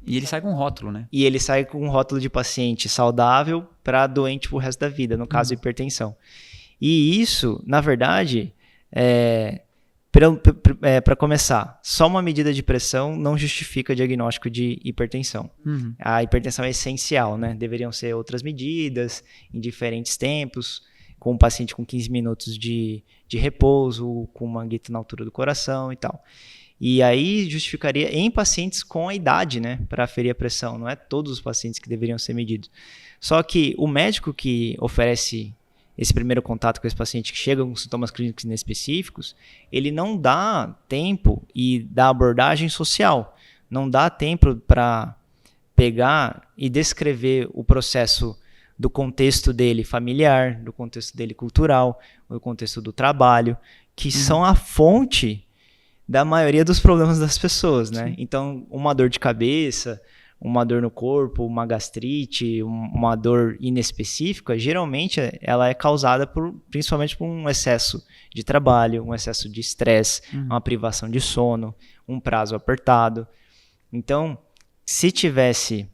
E ele sai com um rótulo, né? E ele sai com um rótulo de paciente saudável para doente pro resto da vida, no caso, hipertensão. E isso, na verdade, para começar, só uma medida de pressão não justifica diagnóstico de hipertensão. A hipertensão é essencial, né? Deveriam ser outras medidas, em diferentes tempos, com um paciente com 15 minutos de repouso, com uma guita na altura do coração e tal. E aí justificaria em pacientes com a idade, né, para aferir a pressão. Não é todos os pacientes que deveriam ser medidos. Só que o médico que oferece esse primeiro contato com esse paciente que chega com sintomas clínicos inespecíficos, ele não dá tempo e dá abordagem social. Não dá tempo para pegar e descrever o processo do contexto dele familiar, do contexto dele cultural, do contexto do trabalho, que são a fonte da maioria dos problemas das pessoas, né? Sim. Então, uma dor de cabeça, uma dor no corpo, uma gastrite, uma dor inespecífica, geralmente ela é causada principalmente por um excesso de trabalho, um excesso de estresse, uma privação de sono, um prazo apertado. Então, se tivesse...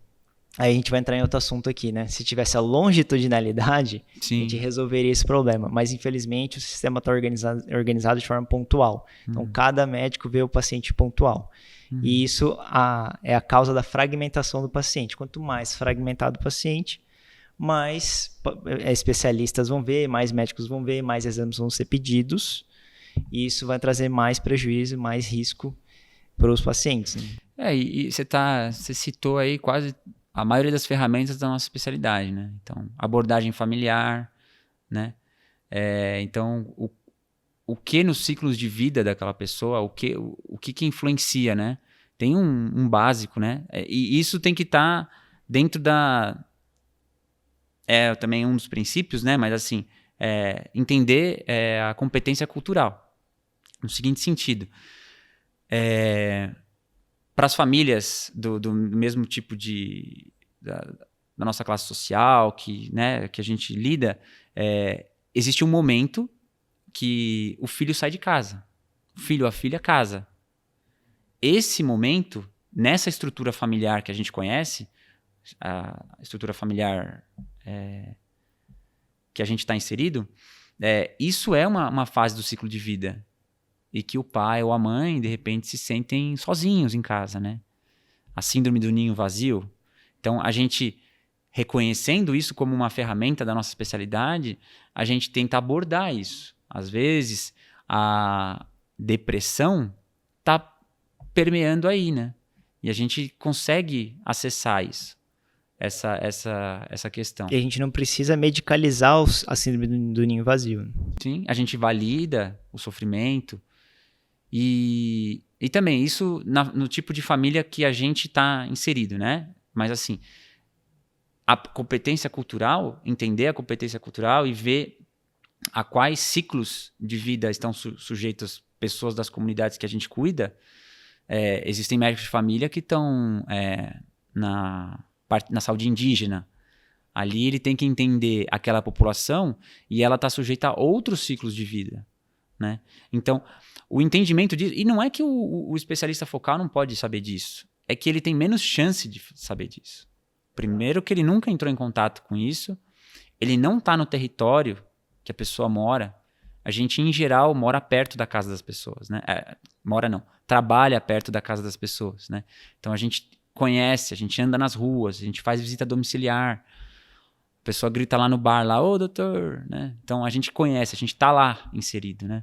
Aí a gente vai entrar em outro assunto aqui, né? Se tivesse a longitudinalidade, sim, a gente resolveria esse problema. Mas, infelizmente, o sistema está organizado de forma pontual. Então, cada médico vê o paciente pontual. E isso é a causa da fragmentação do paciente. Quanto mais fragmentado o paciente, mais especialistas vão ver, mais médicos vão ver, mais exames vão ser pedidos. E isso vai trazer mais prejuízo, mais risco para os pacientes. Né? E você citou aí quase... a maioria das ferramentas da nossa especialidade, né? Então, abordagem familiar, né? Então, o que nos ciclos de vida daquela pessoa, o que influencia, né? Tem um básico, né? E isso tem que estar dentro da... também um dos princípios, né? Mas, assim, entender a competência cultural. No seguinte sentido, para as famílias do mesmo tipo da nossa classe social que a gente lida, existe um momento que o filho sai de casa. O filho ou a filha casa. Esse momento, nessa estrutura familiar que a gente conhece, a estrutura familiar que a gente está inserido, isso é uma fase do ciclo de vida. E que o pai ou a mãe, de repente, se sentem sozinhos em casa, né? A síndrome do ninho vazio. Então, a gente, reconhecendo isso como uma ferramenta da nossa especialidade, a gente tenta abordar isso. Às vezes, a depressão está permeando aí, né? E a gente consegue acessar isso, essa questão. E a gente não precisa medicalizar a síndrome do ninho vazio. Né? Sim, a gente valida o sofrimento. E também isso no tipo de família que a gente está inserido, né? Mas assim, a competência cultural, entender a competência cultural e ver a quais ciclos de vida estão sujeitos pessoas das comunidades que a gente cuida. Existem médicos de família que estão na saúde indígena. Ali ele tem que entender aquela população e ela está sujeita a outros ciclos de vida, né? Então, o entendimento disso... E não é que o especialista focal não pode saber disso. É que ele tem menos chance de saber disso. Primeiro que ele nunca entrou em contato com isso, ele não está no território que a pessoa mora. A gente, em geral, mora perto da casa das pessoas, né? Mora não, trabalha perto da casa das pessoas, né? Então a gente conhece, a gente anda nas ruas, a gente faz visita domiciliar, a pessoa grita lá no bar, lá, ô doutor, né? Então a gente conhece, a gente tá lá inserido, né?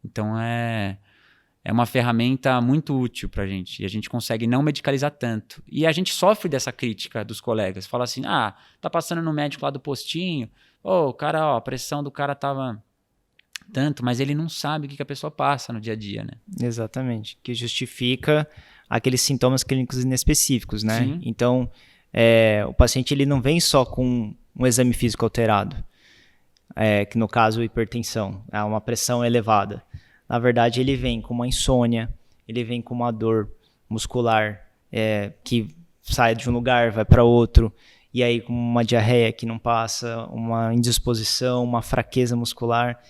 Então é uma ferramenta muito útil pra gente, e a gente consegue não medicalizar tanto. E a gente sofre dessa crítica dos colegas, fala assim, tá passando no médico lá do postinho, o cara, a pressão do cara tava tanto, mas ele não sabe o que a pessoa passa no dia a dia, né? Exatamente, que justifica aqueles sintomas clínicos inespecíficos, né? Sim. Então, o paciente ele não vem só com um exame físico alterado, que no caso hipertensão, uma pressão elevada. Na verdade, ele vem com uma insônia, ele vem com uma dor muscular que sai de um lugar, vai para outro, e aí com uma diarreia que não passa, uma indisposição, uma fraqueza muscular.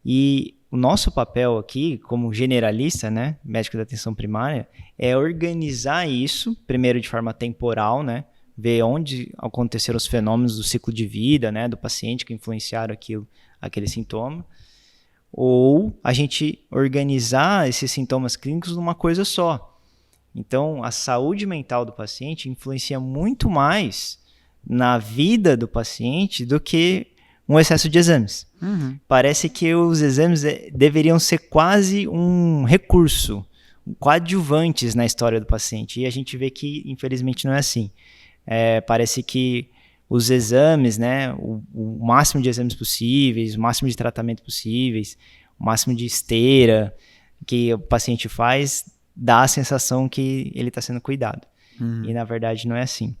E o nosso papel aqui, como generalista, né, médico da atenção primária, é organizar isso, primeiro de forma temporal, né, ver onde aconteceram os fenômenos do ciclo de vida, né, do paciente que influenciaram aquele sintoma, ou a gente organizar esses sintomas clínicos numa coisa só. Então, a saúde mental do paciente influencia muito mais na vida do paciente do que um excesso de exames. Uhum. Parece que os exames deveriam ser quase um recurso, coadjuvantes na história do paciente. E a gente vê que, infelizmente, não é assim. Parece que os exames, né, o máximo de exames possíveis, o máximo de tratamento possíveis, o máximo de esteira que o paciente faz, dá a sensação que ele está sendo cuidado. Uhum. E, na verdade, não é assim.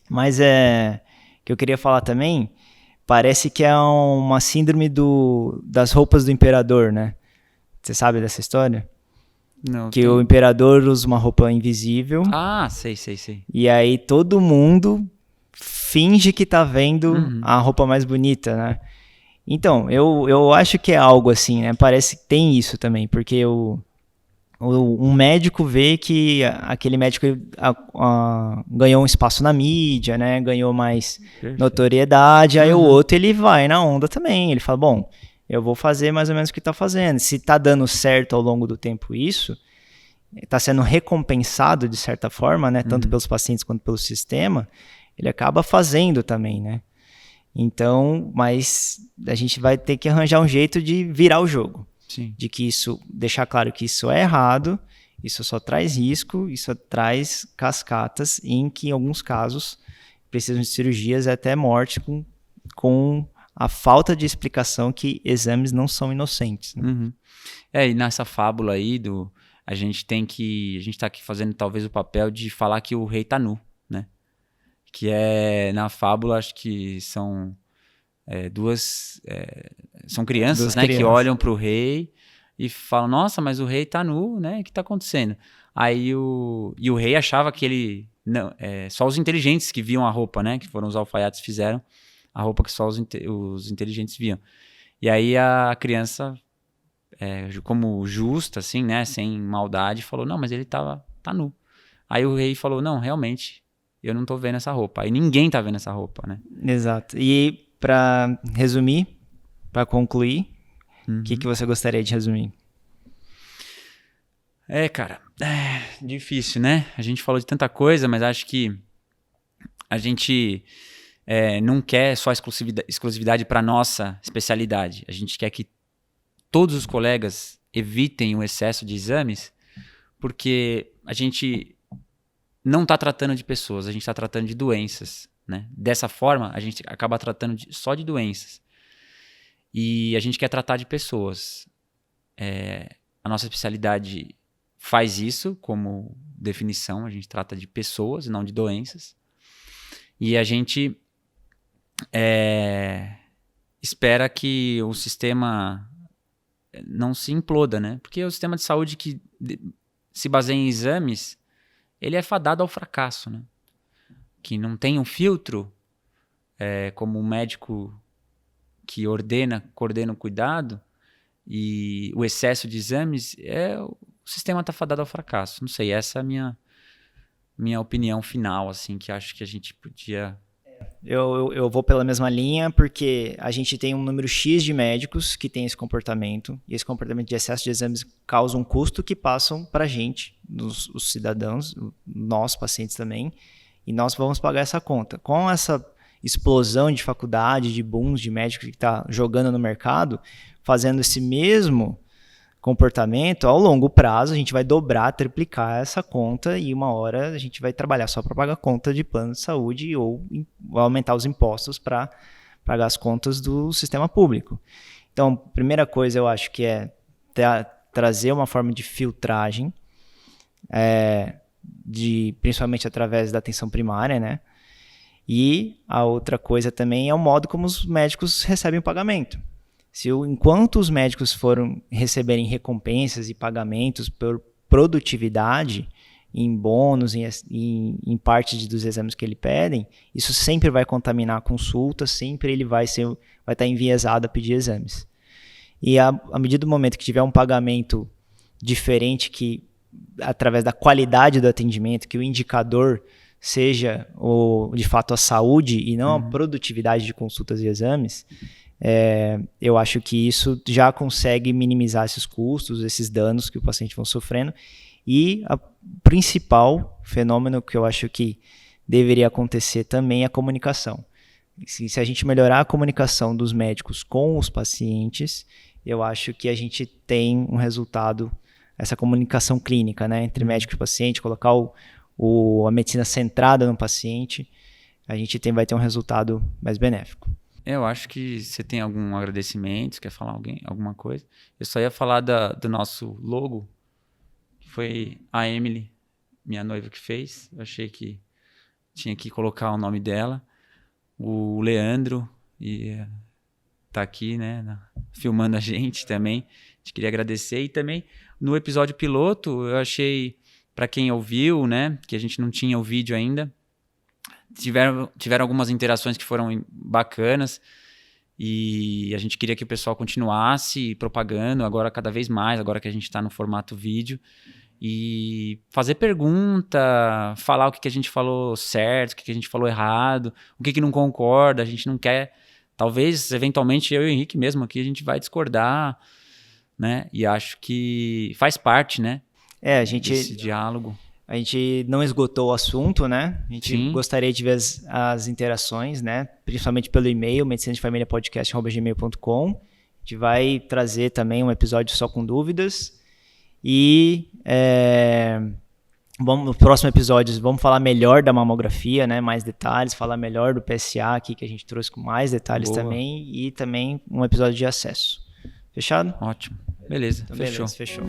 Mas que eu queria falar também, parece que é uma síndrome das roupas do imperador, né? Você sabe dessa história? Não, que o imperador usa uma roupa invisível. Sei. E aí todo mundo finge que tá vendo a roupa mais bonita, né? Então, eu acho que é algo assim, né? Parece que tem isso também, porque um médico vê que aquele médico ganhou um espaço na mídia, né? Ganhou mais notoriedade, aí o outro ele vai na onda também, ele fala, bom, eu vou fazer mais ou menos o que tá fazendo. Se tá dando certo ao longo do tempo isso, tá sendo recompensado de certa forma, né? Tanto pelos pacientes quanto pelo sistema, ele acaba fazendo também, né? Então, mas a gente vai ter que arranjar um jeito de virar o jogo. Sim. De que deixar claro que isso é errado, isso só traz risco, isso traz cascatas em que, em alguns casos, precisam de cirurgias até morte com a falta de explicação que exames não são inocentes. Né? Uhum. E nessa fábula aí, a gente tá aqui fazendo talvez o papel de falar que o rei tá nu, né? Que na fábula, acho que são são crianças, né, que olham para o rei e falam, nossa, mas o rei tá nu, né, o que tá acontecendo? Aí o rei achava que ele, não, só os inteligentes que viam a roupa, né, que foram os alfaiates fizeram a roupa que só os inteligentes viam. E aí a criança, como justa, assim, né, sem maldade, falou, não, mas ele tá nu. Aí o rei falou, não, realmente, eu não tô vendo essa roupa. Aí ninguém tá vendo essa roupa, né? Exato. E para resumir, para concluir, o que você gostaria de resumir? Cara, difícil, né? A gente falou de tanta coisa, mas acho que a gente não quer só exclusividade para nossa especialidade. A gente quer que todos os colegas evitem o excesso de exames, porque a gente não está tratando de pessoas, a gente está tratando de doenças, né? Dessa forma, a gente acaba tratando só de doenças. E a gente quer tratar de pessoas. A nossa especialidade faz isso como definição, a gente trata de pessoas, não de doenças. E a gente espera que o sistema não se imploda, né? Porque o sistema de saúde que se baseia em exames, ele é fadado ao fracasso, né? Que não tem um filtro, como um médico que coordena o cuidado, e o excesso de exames, o sistema está fadado ao fracasso. Não sei, essa é a minha minha opinião final, assim, que acho que a gente podia... Eu vou pela mesma linha, porque a gente tem um número X de médicos que tem esse comportamento, e esse comportamento de excesso de exames causa um custo que passam para a gente, os cidadãos, nós pacientes também, e nós vamos pagar essa conta. Com essa explosão de faculdade, de booms de médicos que está jogando no mercado, fazendo esse mesmo comportamento, ao longo prazo a gente vai dobrar, triplicar essa conta e uma hora a gente vai trabalhar só para pagar conta de plano de saúde ou aumentar os impostos para pagar as contas do sistema público. Então, primeira coisa eu acho que é trazer uma forma de filtragem, principalmente através da atenção primária, né? E a outra coisa também é o modo como os médicos recebem o pagamento. Enquanto os médicos foram receberem recompensas e pagamentos por produtividade, em bônus, em parte dos exames que ele pedem, isso sempre vai contaminar a consulta, sempre ele vai estar enviesado a pedir exames. E à medida do momento que tiver um pagamento diferente, que através da qualidade do atendimento, que o indicador seja de fato a saúde e não a produtividade de consultas e exames, eu acho que isso já consegue minimizar esses custos, esses danos que o paciente vão sofrendo. E o principal fenômeno que eu acho que deveria acontecer também é a comunicação. Se a gente melhorar a comunicação dos médicos com os pacientes, eu acho que a gente tem um resultado, essa comunicação clínica, né, entre médico e paciente, colocar a medicina centrada no paciente, a gente vai ter um resultado mais benéfico. Eu acho que você tem algum agradecimento, quer falar alguma coisa? Eu só ia falar do nosso logo, que foi a Emily, minha noiva, que fez. Eu achei que tinha que colocar o nome dela. O Leandro tá aqui, né, filmando a gente também. A gente queria agradecer. E também no episódio piloto, eu achei, para quem ouviu, né, que a gente não tinha o vídeo ainda, tiveram algumas interações que foram bacanas e a gente queria que o pessoal continuasse propagando agora cada vez mais, agora que a gente está no formato vídeo, e fazer pergunta, falar o que a gente falou certo, o que a gente falou errado, o que não concorda. A gente não quer, talvez eventualmente eu e o Henrique mesmo aqui a gente vai discordar, né? E acho que faz parte, né? Desse diálogo. A gente não esgotou o assunto, né? A gente gostaria de ver as interações, né? Principalmente pelo e-mail, medicinadefamiliapodcast@gmail.com. A gente vai trazer também um episódio só com dúvidas. E no próximo episódio vamos falar melhor da mamografia, né? Mais detalhes, falar melhor do PSA aqui, que a gente trouxe com mais detalhes também. E também um episódio de acesso. Fechado? Ótimo. Beleza, então, fechou. Fechou.